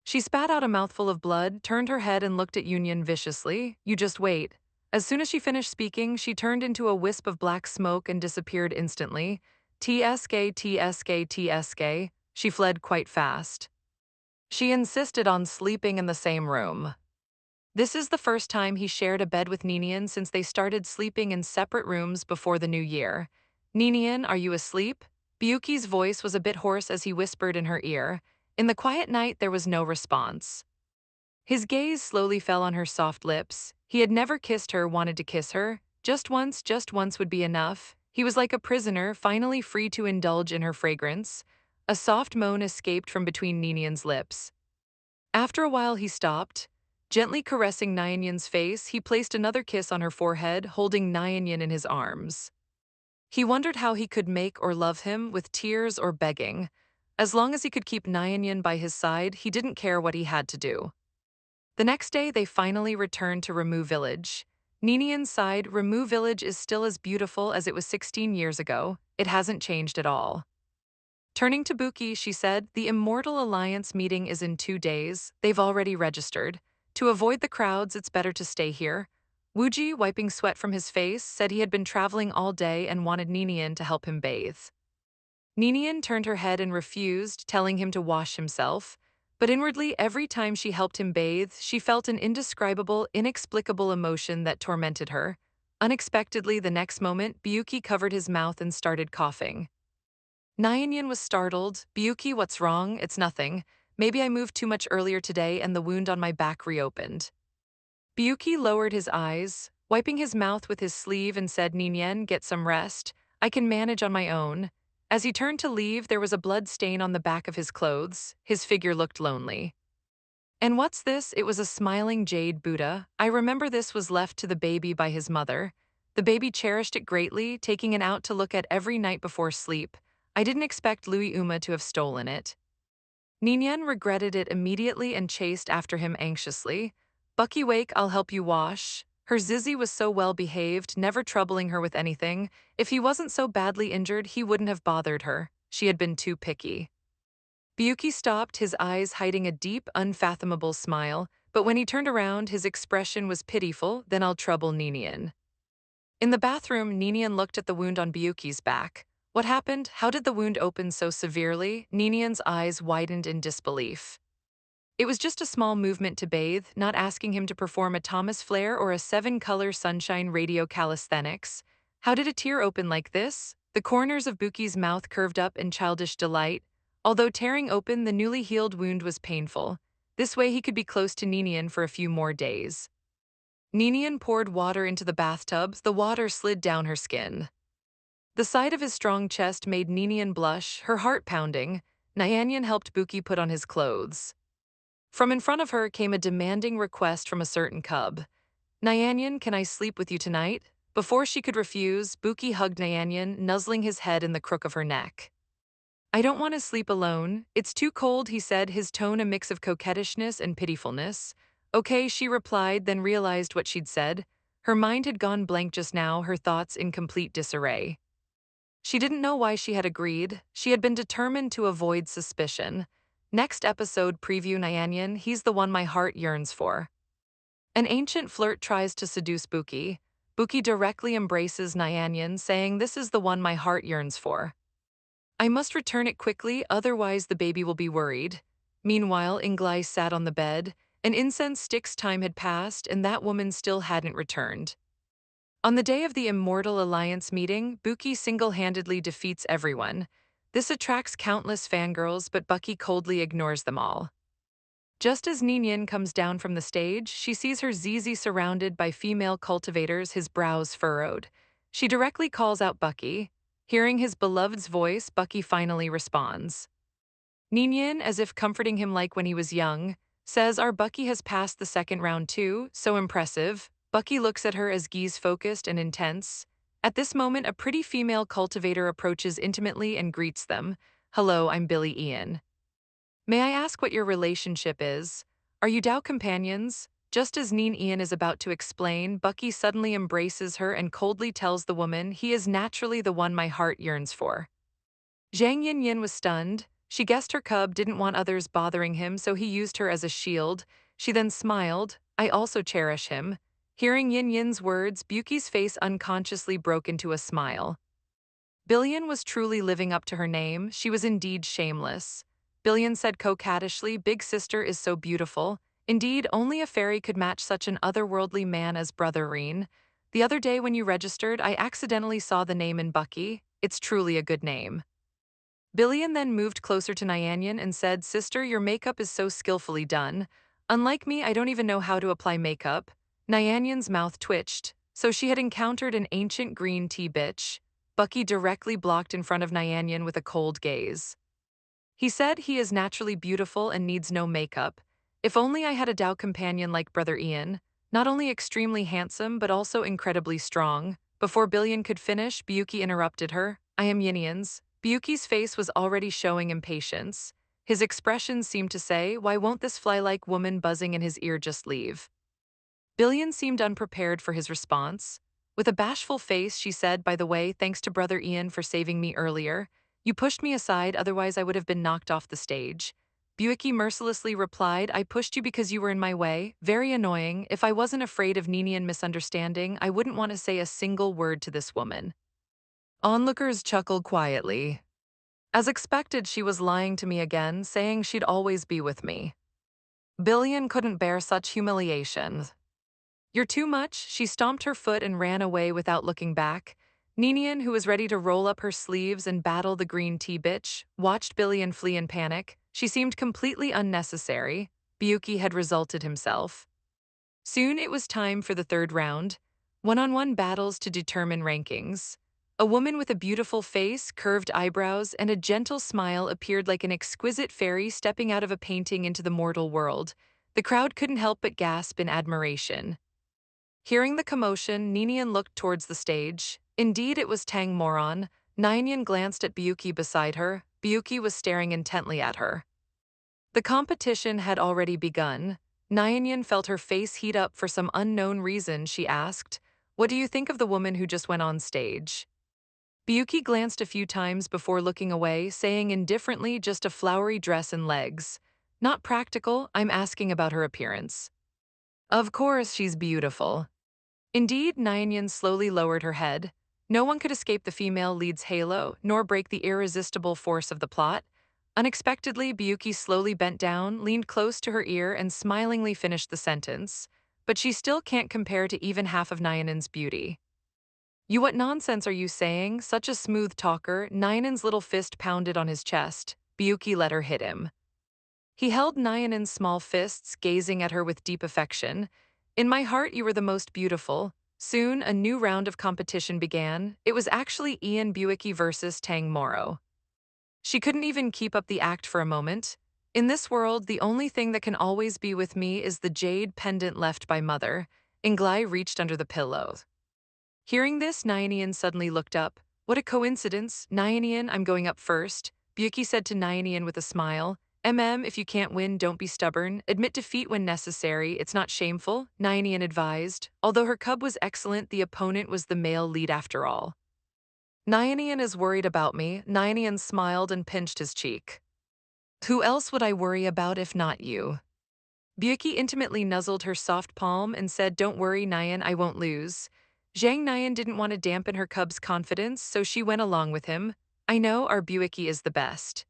She spat out a mouthful of blood, turned her head and looked at Union viciously. You just wait. As soon as she finished speaking, she turned into a wisp of black smoke and disappeared instantly. TSK. She fled quite fast. She insisted on sleeping in the same room. This is the first time he shared a bed with Ninian since they started sleeping in separate rooms before the new year. Ninian, are you asleep? Byuki's voice was a bit hoarse as he whispered in her ear. In the quiet night, there was no response. His gaze slowly fell on her soft lips. He had never kissed her, wanted to kiss her. Just once would be enough. He was like a prisoner, finally free to indulge in her fragrance. A soft moan escaped from between Ninian's lips. After a while, he stopped. Gently caressing Nyanyan's face, he placed another kiss on her forehead, holding Nyanyan in his arms. He wondered how he could make or love him, with tears or begging. As long as he could keep Nyanyan by his side, he didn't care what he had to do. The next day, they finally returned to Ramu Village. Ninian sighed. Ramu Village is still as beautiful as it was 16 years ago. It hasn't changed at all. Turning to Buki, she said, the Immortal Alliance meeting is in 2 days. They've already registered. To avoid the crowds, it's better to stay here. Wuji, wiping sweat from his face, said he had been traveling all day and wanted Ninian to help him bathe. Ninian turned her head and refused, telling him to wash himself. But inwardly, every time she helped him bathe, she felt an indescribable, inexplicable emotion that tormented her. Unexpectedly, the next moment, Byuki covered his mouth and started coughing. Nyanyan was startled. Byuki, what's wrong? It's nothing. Maybe I moved too much earlier today and the wound on my back reopened. Byuki lowered his eyes, wiping his mouth with his sleeve and said, Ninian, get some rest. I can manage on my own. As he turned to leave, there was a blood stain on the back of his clothes. His figure looked lonely. And what's this? It was a smiling jade Buddha. I remember this was left to the baby by his mother. The baby cherished it greatly, taking it out to look at every night before sleep. I didn't expect Louis Uma to have stolen it. Ninian regretted it immediately and chased after him anxiously. Bucky, wake, I'll help you wash. Her Zizzy was so well behaved, never troubling her with anything. If he wasn't so badly injured, he wouldn't have bothered her. She had been too picky. Byuki stopped, his eyes hiding a deep, unfathomable smile, but when he turned around, his expression was pitiful. Then I'll trouble Ninian. In the bathroom, Ninian looked at the wound on Byuki's back. What happened? How did the wound open so severely? Ninian's eyes widened in disbelief. It was just a small movement to bathe, not asking him to perform a Thomas Flare or a 7-color sunshine radio calisthenics. How did a tear open like this? The corners of Buki's mouth curved up in childish delight. Although tearing open the newly healed wound was painful, this way he could be close to Ninian for a few more days. Ninian poured water into the bathtub. The water slid down her skin. The sight of his strong chest made Ninian blush, her heart pounding. Nyanyan helped Buki put on his clothes. From in front of her came a demanding request from a certain cub. Nyanyan, can I sleep with you tonight? Before she could refuse, Buki hugged Nyanyan, nuzzling his head in the crook of her neck. I don't want to sleep alone. It's too cold, he said, his tone a mix of coquettishness and pitifulness. Okay, she replied, then realized what she'd said. Her mind had gone blank just now, her thoughts in complete disarray. She didn't know why she had agreed. She had been determined to avoid suspicion. Next episode preview, Nyanyan, he's the one my heart yearns for. An ancient flirt tries to seduce Buki. Buki directly embraces Nian, saying, "This is the one my heart yearns for. I must return it quickly, otherwise the baby will be worried." Meanwhile, Inglai sat on the bed. An incense stick's time had passed, and that woman still hadn't returned. On the day of the Immortal Alliance meeting, Buki single-handedly defeats everyone. This attracts countless fangirls, but Bucky coldly ignores them all. Just as Ninian comes down from the stage, she sees her Zizi surrounded by female cultivators, his brows furrowed. She directly calls out Bucky. Hearing his beloved's voice, Bucky finally responds. Ninian, as if comforting him like when he was young, says our Bucky has passed the second round too, so impressive. Bucky looks at her as gaze-focused and intense. At this moment, a pretty female cultivator approaches intimately and greets them. "Hello, I'm Billy Ian. May I ask what your relationship is? Are you Tao companions?" Just as Neen Ian is about to explain, Bucky suddenly embraces her and coldly tells the woman he is naturally the one my heart yearns for. Jiang Nian was stunned. She guessed her cub didn't want others bothering him, so he used her as a shield. She then smiled. "I also cherish him." Hearing Yin Yin's words, Buki's face unconsciously broke into a smile. Billion was truly living up to her name. She was indeed shameless. Billion said coquettishly, "Big sister is so beautiful. Indeed, only a fairy could match such an otherworldly man as Brother Reen. The other day when you registered, I accidentally saw the name in Bucky. It's truly a good name." Billion then moved closer to Nyanyan and said, "Sister, your makeup is so skillfully done. Unlike me, I don't even know how to apply makeup." Nyanyan's mouth twitched, so she had encountered an ancient green tea bitch. Bucky directly blocked in front of Nyanyan with a cold gaze. He said he is naturally beautiful and needs no makeup. "If only I had a Tao companion like Brother Ian, not only extremely handsome but also incredibly strong." Before Billion could finish, Biyuki interrupted her. "I am Yinian's." Biyuki's face was already showing impatience. His expression seemed to say, "Why won't this fly-like woman buzzing in his ear just leave?" Billion seemed unprepared for his response. With a bashful face, she said, "By the way, thanks to Brother Ian for saving me earlier. You pushed me aside, otherwise I would have been knocked off the stage." Buicky mercilessly replied, "I pushed you because you were in my way. Very annoying. If I wasn't afraid of Ninian misunderstanding, I wouldn't want to say a single word to this woman." Onlookers chuckled quietly. As expected, she was lying to me again, saying she'd always be with me. Billion couldn't bear such humiliation. "You're too much." She stomped her foot and ran away without looking back. Ninian, who was ready to roll up her sleeves and battle the green tea bitch, watched Billion flee in panic. She seemed completely unnecessary. Biyuki had resulted himself. Soon it was time for the third round. One-on-one battles to determine rankings. A woman with a beautiful face, curved eyebrows, and a gentle smile appeared like an exquisite fairy stepping out of a painting into the mortal world. The crowd couldn't help but gasp in admiration. Hearing the commotion, Ninian looked towards the stage. Indeed, it was Tang Moron. Ninian glanced at Biyuki beside her. Biyuki was staring intently at her. The competition had already begun. Ninian felt her face heat up for some unknown reason. She asked, "What do you think of the woman who just went on stage?" Biyuki glanced a few times before looking away, saying indifferently, "Just a flowery dress and legs. Not practical. I'm asking about her appearance." "Of course she's beautiful." Indeed, Nyanyan slowly lowered her head. No one could escape the female lead's halo, nor break the irresistible force of the plot. Unexpectedly, Biyuki slowly bent down, leaned close to her ear, and smilingly finished the sentence. "But she still can't compare to even half of Nyanan's beauty." "You what nonsense are you saying? Such a smooth talker." Nyanan's little fist pounded on his chest. Biyuki let her hit him. He held Nyanan's small fists, gazing at her with deep affection. "In my heart, you were the most beautiful." Soon, a new round of competition began. It was actually Ian Buicky versus Tang Moro. She couldn't even keep up the act for a moment. "In this world, the only thing that can always be with me is the jade pendant left by Mother." Inglai reached under the pillow. Hearing this, Nyanyan suddenly looked up. "What a coincidence. Nyanyan, I'm going up first." Biyuki said to Nyanyan with a smile. If you can't win, don't be stubborn. Admit defeat when necessary. It's not shameful," Nyanyan advised. Although her cub was excellent, the opponent was the male lead after all. "Nyanyan is worried about me." Nyanyan smiled and pinched his cheek. "Who else would I worry about if not you?" Biyuki intimately nuzzled her soft palm and said, "Don't worry, Nyan, I won't lose." Jiang Nian didn't want to dampen her cub's confidence, so she went along with him. I know our Buicky is the best.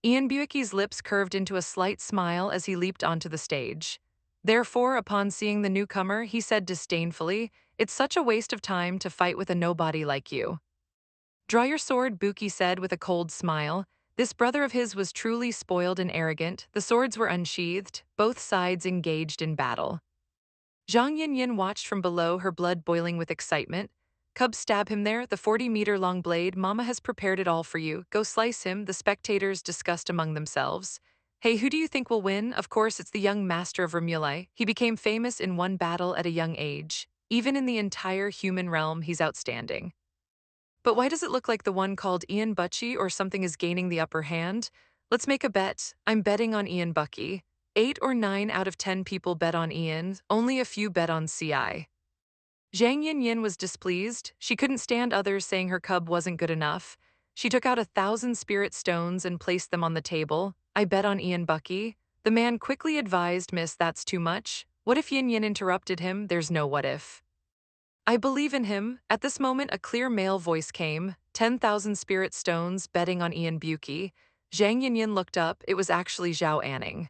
Ian Buicky's lips curved into a slight smile as he leaped onto the stage. Therefore, upon seeing the newcomer, he said disdainfully, "It's such a waste of time to fight with a nobody like you." "Draw your sword," Buki said with a cold smile. This brother of his was truly spoiled and arrogant. The swords were unsheathed, both sides engaged in battle. Zhang Yinyin watched from below, her blood boiling with excitement. "Cub, stab him there, the 40-meter-long blade, Mama has prepared it all for you. Go slice him," the spectators discussed among themselves. "Hey, who do you think will win?" Of course, it's the young master of Remulai. He became famous in one battle at a young age. Even in the entire human realm, he's outstanding. But why does it look like the one called Ian Butchie or something is gaining the upper hand? Let's make a bet. I'm betting on Ian Bucky. 8 or 9 out of 10 people bet on Ian, only a few bet on CI. Zhang Yinyin was displeased. She couldn't stand others saying her cub wasn't good enough. She took out 1,000 spirit stones and placed them on the table. "I bet on Ian Bucky." The man quickly advised, "Miss, that's too much." What if Yin Yin interrupted him? There's no what if. "I believe in him." At this moment, a clear male voice came. 10,000 spirit stones betting on Ian Buki. Zhang Yinyin looked up. It was actually Zhao Anning.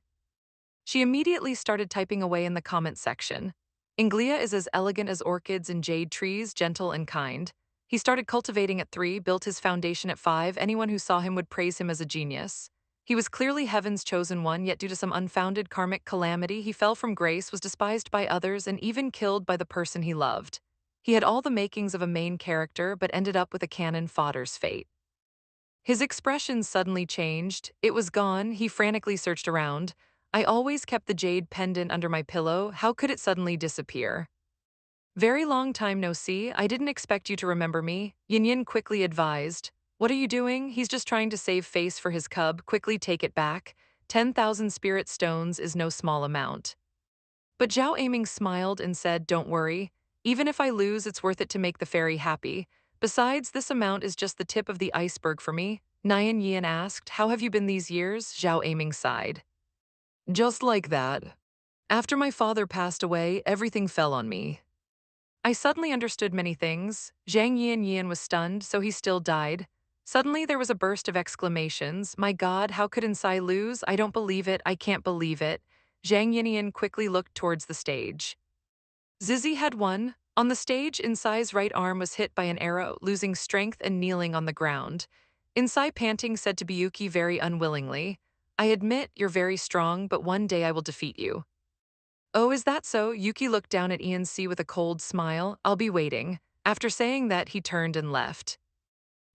She immediately started typing away in the comment section. "Inglia is as elegant as orchids and jade trees, gentle and kind. He started cultivating at 3, built his foundation at 5. Anyone who saw him would praise him as a genius. He was clearly heaven's chosen one, yet due to some unfounded karmic calamity, he fell from grace, was despised by others, and even killed by the person he loved. He had all the makings of a main character, but ended up with a cannon fodder's fate." His expression suddenly changed. It was gone. He frantically searched around. "I always kept the jade pendant under my pillow. How could it suddenly disappear?" "Very long time no see. I didn't expect you to remember me," Yin Yin quickly advised. "What are you doing?" "He's just trying to save face for his cub. Quickly take it back. 10,000 spirit stones is no small amount." But Zhao Aiming smiled and said, "Don't worry. Even if I lose, it's worth it to make the fairy happy. Besides, this amount is just the tip of the iceberg for me." Nian Yian asked, "How have you been these years?" Zhao Aiming sighed. "Just like that. After my father passed away, everything fell on me. I suddenly understood many things." Zhang Yian was stunned, so he still died. Suddenly there was a burst of exclamations. "My God, how could Insai lose? I don't believe it, I can't believe it." Zhang Yian quickly looked towards the stage. Zizi had won. On the stage, Insai's right arm was hit by an arrow, losing strength and kneeling on the ground. Insai, panting, said to Biyuki very unwillingly, "I admit you're very strong, but one day I will defeat you." "Oh, is that so?" Yuki looked down at ENC with a cold smile. "I'll be waiting." After saying that, he turned and left.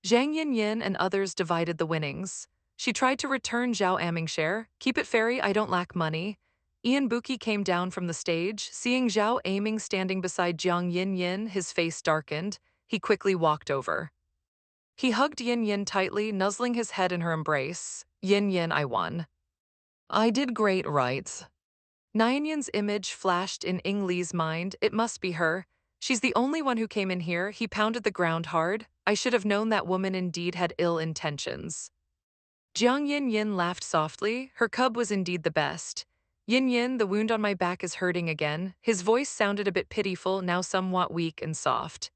Zhang Yin and others divided the winnings. She tried to return Zhao Aming's share. "Keep it, fairy, I don't lack money." Ian Buki came down from the stage. Seeing Zhao Aming standing beside Jiang Yin, his face darkened. He quickly walked over. He hugged Yin Yin tightly, nuzzling his head in her embrace. "Yin Yin, I won. I did great, right?" Nyanyan's image flashed in Ing Li's mind. It must be her. She's the only one who came in here. He pounded the ground hard. I should have known that woman indeed had ill intentions. Jiang Yin laughed softly. Her cub was indeed the best. "Yin Yin, the wound on my back is hurting again." His voice sounded a bit pitiful, now somewhat weak and soft.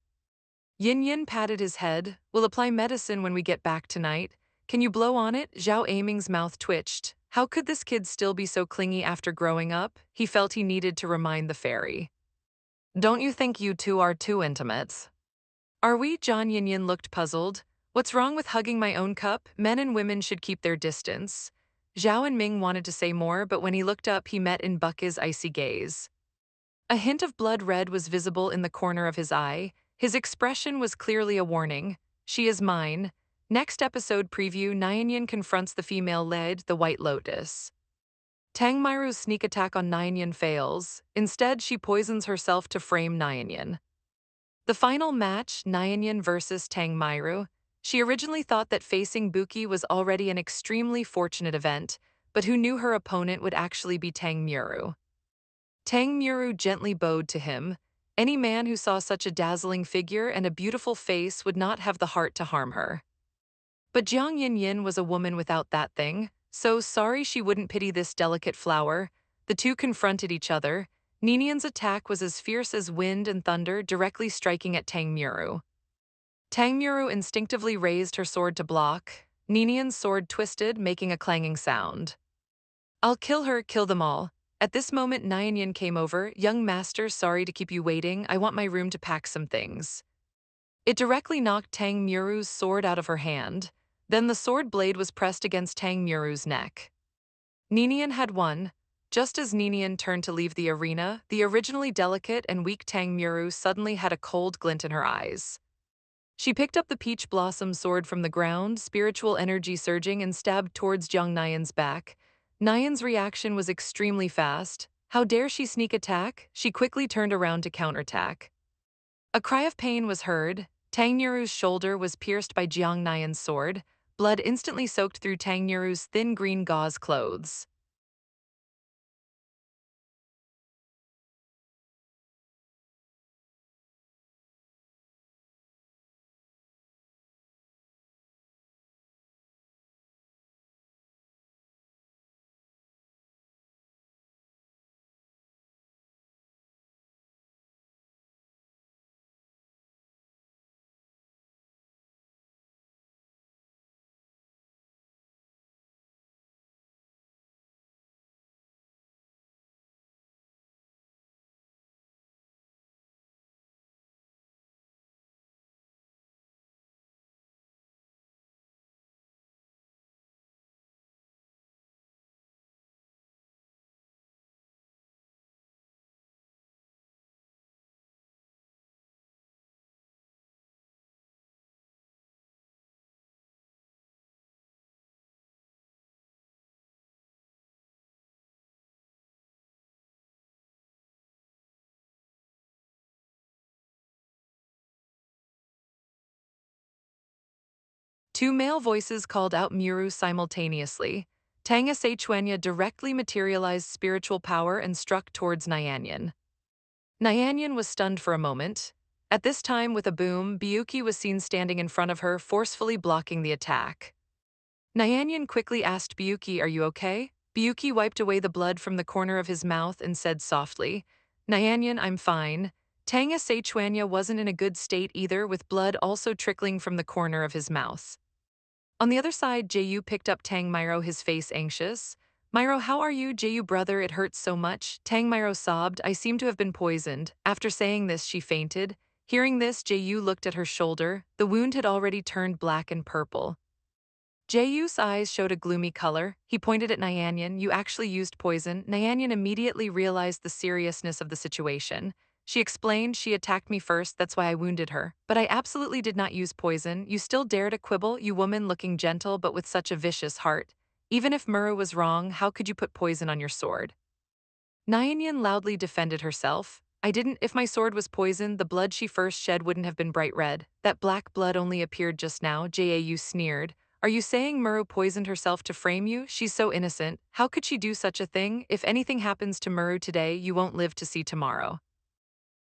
Yin Yin patted his head. "We'll apply medicine when we get back tonight. Can you blow on it?" Zhao Aming's mouth twitched. How could this kid still be so clingy after growing up? He felt he needed to remind the fairy. "Don't you think you two are too intimate?" "Are we?" John Yin Yin looked puzzled. "What's wrong with hugging my own cup? Men and women should keep their distance." Zhao and Ming wanted to say more, but when he looked up, he met in Buck's icy gaze. A hint of blood red was visible in the corner of his eye. His expression was clearly a warning. "She is mine." Next episode preview, Nyanyan confronts the female lead, the White Lotus. Tang Miru's sneak attack on Nyanyan fails. Instead, she poisons herself to frame Nyanyan. The final match, Nyanyan versus Tang Miru. She originally thought that facing Buki was already an extremely fortunate event, but who knew her opponent would actually be Tang Muru. Tang Muru gently bowed to him. Any man who saw such a dazzling figure and a beautiful face would not have the heart to harm her. But Jiang Yin was a woman without that thing, so sorry she wouldn't pity this delicate flower. The two confronted each other. Ninian's attack was as fierce as wind and thunder, directly striking at Tang Muru. Tang Muru instinctively raised her sword to block. Ninian's sword twisted, making a clanging sound. I'll kill her, kill them all. At this moment, Nian came over. Young master, sorry to keep you waiting. I want my room to pack some things. It directly knocked Tang Muru's sword out of her hand. Then the sword blade was pressed against Tang Muru's neck. Ninian had won. Just as Ninian turned to leave the arena, the originally delicate and weak Tang Muru suddenly had a cold glint in her eyes. She picked up the peach blossom sword from the ground, spiritual energy surging, and stabbed towards Jiang Nian's back. Nian's reaction was extremely fast. How dare she sneak attack? She quickly turned around to counterattack. A cry of pain was heard. Tang Yuru's shoulder was pierced by Jiang Nian's sword. Blood instantly soaked through Tang Yuru's thin green gauze clothes. Two male voices called out Muru simultaneously. Tanga Seichuanya directly materialized spiritual power and struck towards Nyanyan. Nyanyan was stunned for a moment. At this time, with a boom, Biyuki was seen standing in front of her, forcefully blocking the attack. Nyanyan quickly asked Biyuki, "Are you okay?" Biyuki wiped away the blood from the corner of his mouth and said softly, "Nyanyan, I'm fine." Tanga Seichuanya wasn't in a good state either, with blood also trickling from the corner of his mouth. On the other side, Jayu picked up Tang Myro, his face anxious. "Myro, how are you, Jayu brother? It hurts so much." Tang Myro sobbed, "I seem to have been poisoned." After saying this, she fainted. Hearing this, Jayu looked at her shoulder. The wound had already turned black and purple. Jayu's eyes showed a gloomy color. He pointed at Nyanyan. "You actually used poison." Nyanyan immediately realized the seriousness of the situation. She explained, "She attacked me first, that's why I wounded her. But I absolutely did not use poison. You still dare to quibble, you woman looking gentle but with such a vicious heart. Even if Muru was wrong, how could you put poison on your sword?" Nyanyan loudly defended herself. "I didn't. If my sword was poisoned, the blood she first shed wouldn't have been bright red. That black blood only appeared just now." Jau sneered. "Are you saying Muru poisoned herself to frame you? She's so innocent. How could she do such a thing? If anything happens to Muru today, you won't live to see tomorrow."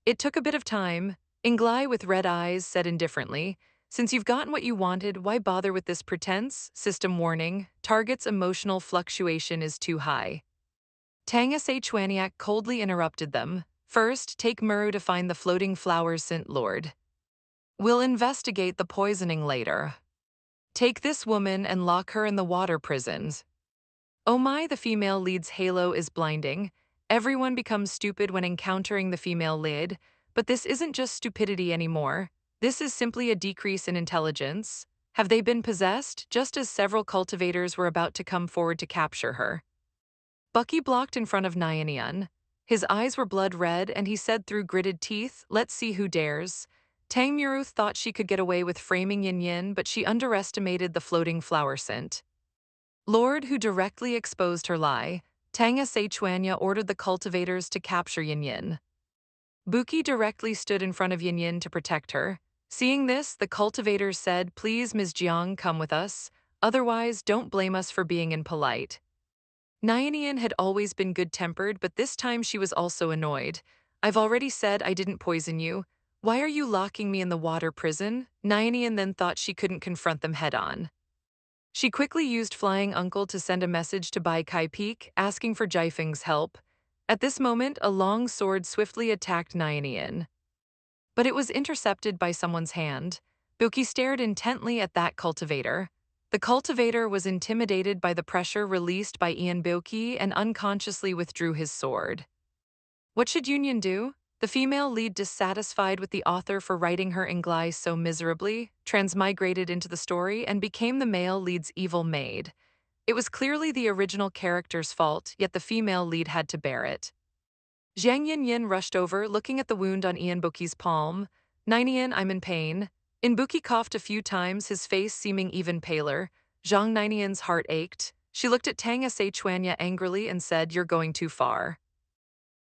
It took a bit of time. Inglai with red eyes said indifferently, "Since you've gotten what you wanted, why bother with this pretense?" System warning, target's emotional fluctuation is too high. Tanga Seichuaniak coldly interrupted them. "First, take Muru to find the floating flowers, Saint Lord. We'll investigate the poisoning later. Take this woman and lock her in the water prisons." Oh my, the female lead's halo is blinding. Everyone becomes stupid when encountering the female lead, but this isn't just stupidity anymore. This is simply a decrease in intelligence. Have they been possessed? Just as several cultivators were about to come forward to capture her, Bucky blocked in front of Nyanyan. His eyes were blood red, and he said through gritted teeth, "Let's see who dares." Tang Muruth thought she could get away with framing Yin Yin, but she underestimated the floating flower scent. Lord, who directly exposed her lie, Tanga Seichuanya ordered the cultivators to capture Yin Yin. Buki directly stood in front of Yin Yin to protect her. Seeing this, the cultivators said, "Please, Ms. Jiang, come with us. Otherwise, don't blame us for being impolite." Nyanyan had always been good-tempered, but this time she was also annoyed. "I've already said I didn't poison you. Why are you locking me in the water prison?" Nyanyan then thought she couldn't confront them head-on. She quickly used Flying Uncle to send a message to Bai Kai Peak, asking for Jiafeng's help. At this moment, a long sword swiftly attacked Nian, but it was intercepted by someone's hand. Bilky stared intently at that cultivator. The cultivator was intimidated by the pressure released by Ian Bilky and unconsciously withdrew his sword. What should Union do? The female lead, dissatisfied with the author for writing her Inglai so miserably, transmigrated into the story and became the male lead's evil maid. It was clearly the original character's fault, yet the female lead had to bear it. Jiang Nian rushed over, looking at the wound on Ian Buki's palm. Nian, I'm in pain. Buki coughed a few times, his face seeming even paler. Zhang Nian's heart ached. She looked at Tang Chuanya angrily and said, "You're going too far."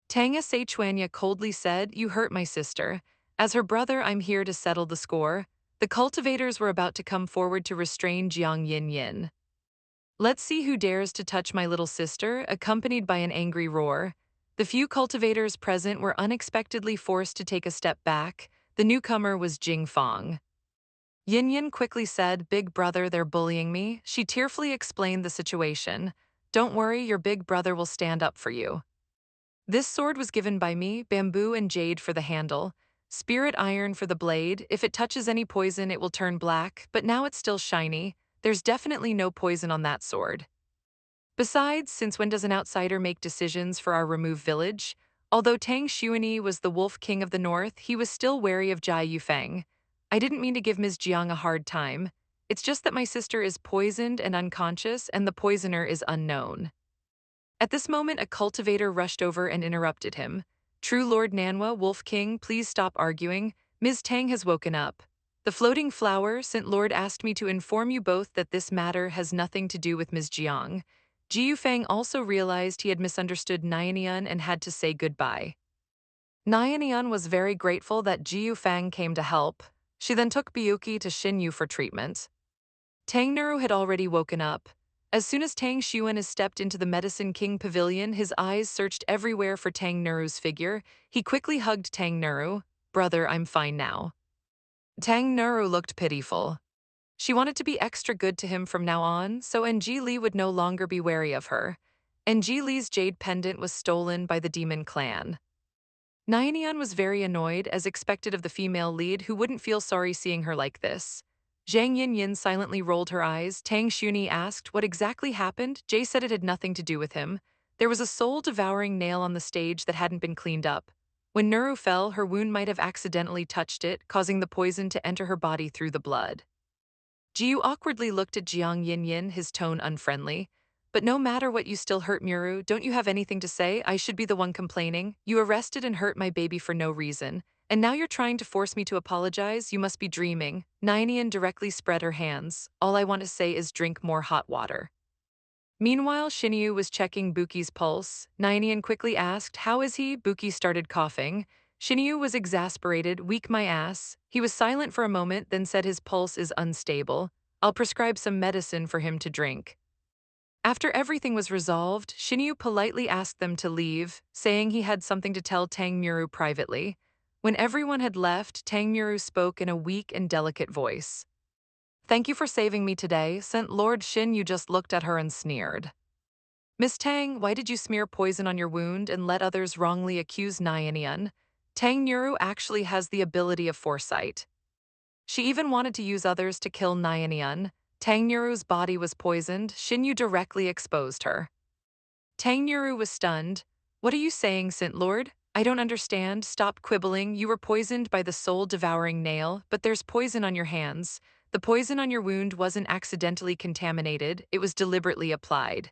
Tang Chuanya coldly said, "You hurt my sister. As her brother, I'm here to settle the score." The cultivators were about to come forward to restrain Jiang Yin. "Let's see who dares to touch my little sister," accompanied by an angry roar. The few cultivators present were unexpectedly forced to take a step back. The newcomer was Jing Fong. Yin quickly said, "Big brother, they're bullying me." She tearfully explained the situation. "Don't worry, your big brother will stand up for you. This sword was given by me, bamboo and jade for the handle, spirit iron for the blade. If it touches any poison, it will turn black, but now it's still shiny. There's definitely no poison on that sword. Besides, since when does an outsider make decisions for our removed village?" Although Tang Xuanyi was the Wolf King of the North, he was still wary of Jai Yufeng. "I didn't mean to give Ms. Jiang a hard time. It's just that my sister is poisoned and unconscious, and the poisoner is unknown." At this moment, a cultivator rushed over and interrupted him. "True Lord Manhwa, Wolf King, please stop arguing. Ms. Tang has woken up. The floating flower, St. Lord asked me to inform you both that this matter has nothing to do with Ms. Jiang." Ji Yufeng also realized he had misunderstood Nian and had to say goodbye. Nian was very grateful that Ji Yufeng came to help. She then took Biyuki to Xinyu for treatment. Tang Nuru had already woken up. As soon as Tang Xuan has stepped into the Medicine King Pavilion, his eyes searched everywhere for Tang Nuru's figure. He quickly hugged Tang Nuru. "Brother, I'm fine now." Tang Nuru looked pitiful. She wanted to be extra good to him from now on, so Ng Li would no longer be wary of her. Ng Li's jade pendant was stolen by the demon clan. Nian was very annoyed, as expected of the female lead, who wouldn't feel sorry seeing her like this. Zhang Yin silently rolled her eyes. Tang Xuni asked what exactly happened. Jay said it had nothing to do with him. There was a soul-devouring nail on the stage that hadn't been cleaned up. When Nuru fell, her wound might have accidentally touched it, causing the poison to enter her body through the blood. Jiu awkwardly looked at Jiang Yin, his tone unfriendly. "But no matter what, you still hurt Muru. Don't you have anything to say? I should be the one complaining. You arrested and hurt my baby for no reason. And now you're trying to force me to apologize? You must be dreaming." Nian directly spread her hands. "All I want to say is drink more hot water." Meanwhile, Shinyu was checking Buki's pulse. Nian quickly asked, "How is he?" Buki started coughing. Shinyu was exasperated. "Weak my ass." He was silent for a moment, then said his pulse is unstable. "I'll prescribe some medicine for him to drink." After everything was resolved, Shinyu politely asked them to leave, saying he had something to tell Tang Muru privately. When everyone had left, Tang Muru spoke in a weak and delicate voice. "Thank you for saving me today." St. Lord Shinyu just looked at her and sneered. "Miss Tang, why did you smear poison on your wound and let others wrongly accuse Nian?" Tang Muru actually has the ability of foresight. She even wanted to use others to kill Nian. Tang Nuru's body was poisoned. Shinyu directly exposed her. Tang Nuru was stunned. "What are you saying, St. Lord? I don't understand. Stop quibbling. You were poisoned by the soul-devouring nail, but there's poison on your hands. The poison on your wound wasn't accidentally contaminated. It was deliberately applied."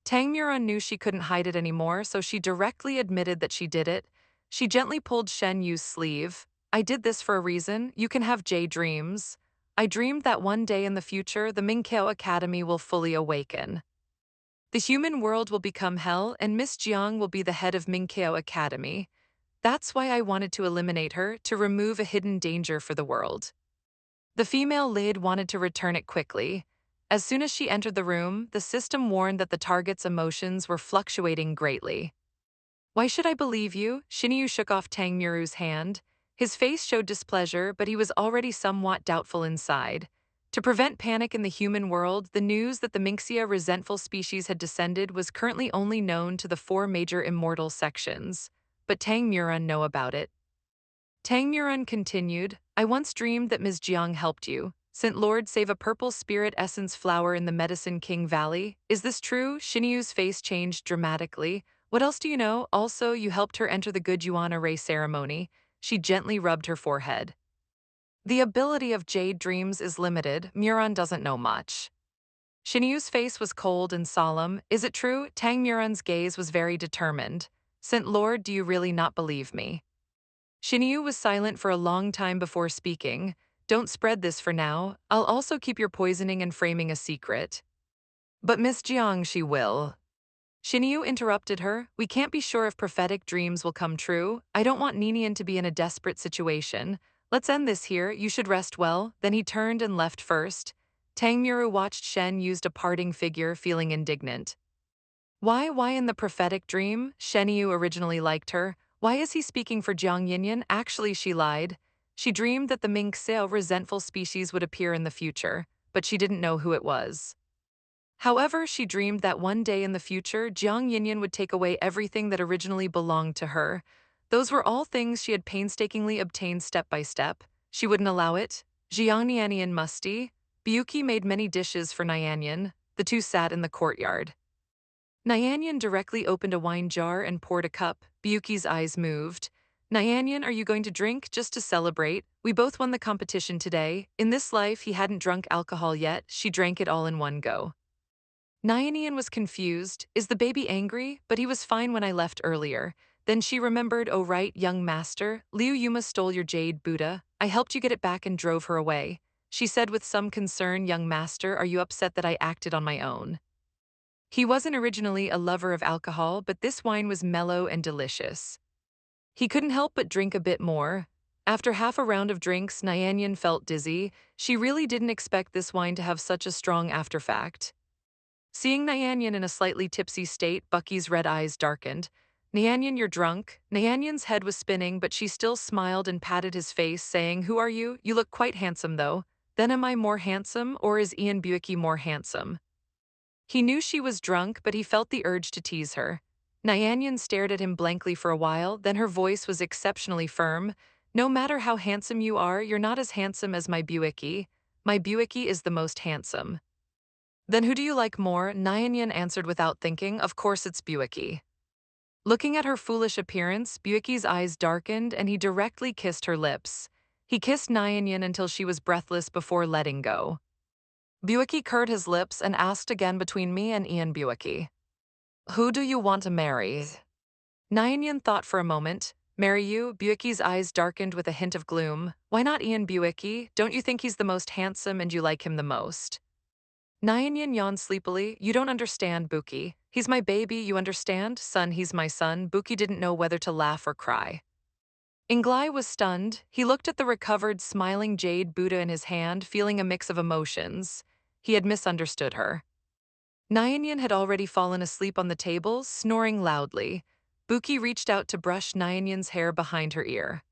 Tang Muran knew she couldn't hide it anymore, so she directly admitted that she did it. She gently pulled Shen Yu's sleeve. "I did this for a reason. You can have J dreams. I dreamed that one day in the future, the Mingqiao Academy will fully awaken. The human world will become hell, and Miss Jiang will be the head of Mingqiao Academy. That's why I wanted to eliminate her, to remove a hidden danger for the world." The female lid wanted to return it quickly. As soon as she entered the room, the system warned that the target's emotions were fluctuating greatly. "Why should I believe you?" Shinyu shook off Tang Muru's hand. His face showed displeasure, but he was already somewhat doubtful inside. To prevent panic in the human world, the news that the Minxia resentful species had descended was currently only known to the four major immortal sections. But Tang Murun know about it. Tang Murun continued, I once dreamed that Ms. Jiang helped you. Sent Lord save a purple spirit essence flower in the Medicine King Valley. Is this true? Xinyu's face changed dramatically. What else do you know? Also, you helped her enter the good Yuan array ceremony. She gently rubbed her forehead. The ability of Jade Dreams is limited. Murun doesn't know much. Xinyu's face was cold and solemn. Is it true? Tang Murun's gaze was very determined. Sent Lord, do you really not believe me? Xinyu was silent for a long time before speaking. Don't spread this for now. I'll also keep your poisoning and framing a secret. But Miss Jiang, she will. Xinyu interrupted her. We can't be sure if prophetic dreams will come true. I don't want Ninian to be in a desperate situation. Let's end this here. You should rest well. Then he turned and left first. Tang Muru watched Shen use a parting figure, feeling indignant. Why in the prophetic dream? Shenyu originally liked her. Why is he speaking for Jiang Nian? Actually, she lied. She dreamed that the Mingxiao resentful species would appear in the future, but she didn't know who it was. However, she dreamed that one day in the future, Jiang Nian would take away everything that originally belonged to her. Those were all things she had painstakingly obtained step by step. She wouldn't allow it. Jiang Nian musty. Byuki made many dishes for Nian. The two sat in the courtyard. Nyanyan directly opened a wine jar and poured a cup. Byuki's eyes moved. Nyanyan, are you going to drink just to celebrate? We both won the competition today. In this life, he hadn't drunk alcohol yet. She drank it all in one go. Nyanyan was confused. Is the baby angry? But he was fine when I left earlier. Then she remembered, oh right, young master, Liu Yuma stole your jade Buddha. I helped you get it back and drove her away. She said with some concern, young master, are you upset that I acted on my own? He wasn't originally a lover of alcohol, but this wine was mellow and delicious. He couldn't help but drink a bit more. After half a round of drinks, Nyanyan felt dizzy. She really didn't expect this wine to have such a strong afterfact. Seeing Nyanyan in a slightly tipsy state, Bucky's red eyes darkened. Nyanyan, you're drunk. Nyanyan's head was spinning, but she still smiled and patted his face, saying, who are you? You look quite handsome, though. Then am I more handsome, or is Ian Buicky more handsome? He knew she was drunk, but he felt the urge to tease her. Nyanyan stared at him blankly for a while, then her voice was exceptionally firm. No matter how handsome you are, you're not as handsome as my Buicky. My Buicky is the most handsome. Then who do you like more? Nyanyan answered without thinking, of course it's Buicky. Looking at her foolish appearance, Buicky's eyes darkened and he directly kissed her lips. He kissed Nyanyan until she was breathless before letting go. Buicky curled his lips and asked again between me and Ian Buicky. Who do you want to marry? Nyanyan thought for a moment. Marry you? Buicky's eyes darkened with a hint of gloom. Why not Ian Buicky? Don't you think he's the most handsome and you like him the most? Nyanyan yawned sleepily. You don't understand, Buki. He's my baby, you understand? Son, he's my son. Buki didn't know whether to laugh or cry. Inglai was stunned. He looked at the recovered, smiling jade Buddha in his hand, feeling a mix of emotions. He had misunderstood her. Nyanyan had already fallen asleep on the table, snoring loudly. Buki reached out to brush Nyanyan's hair behind her ear.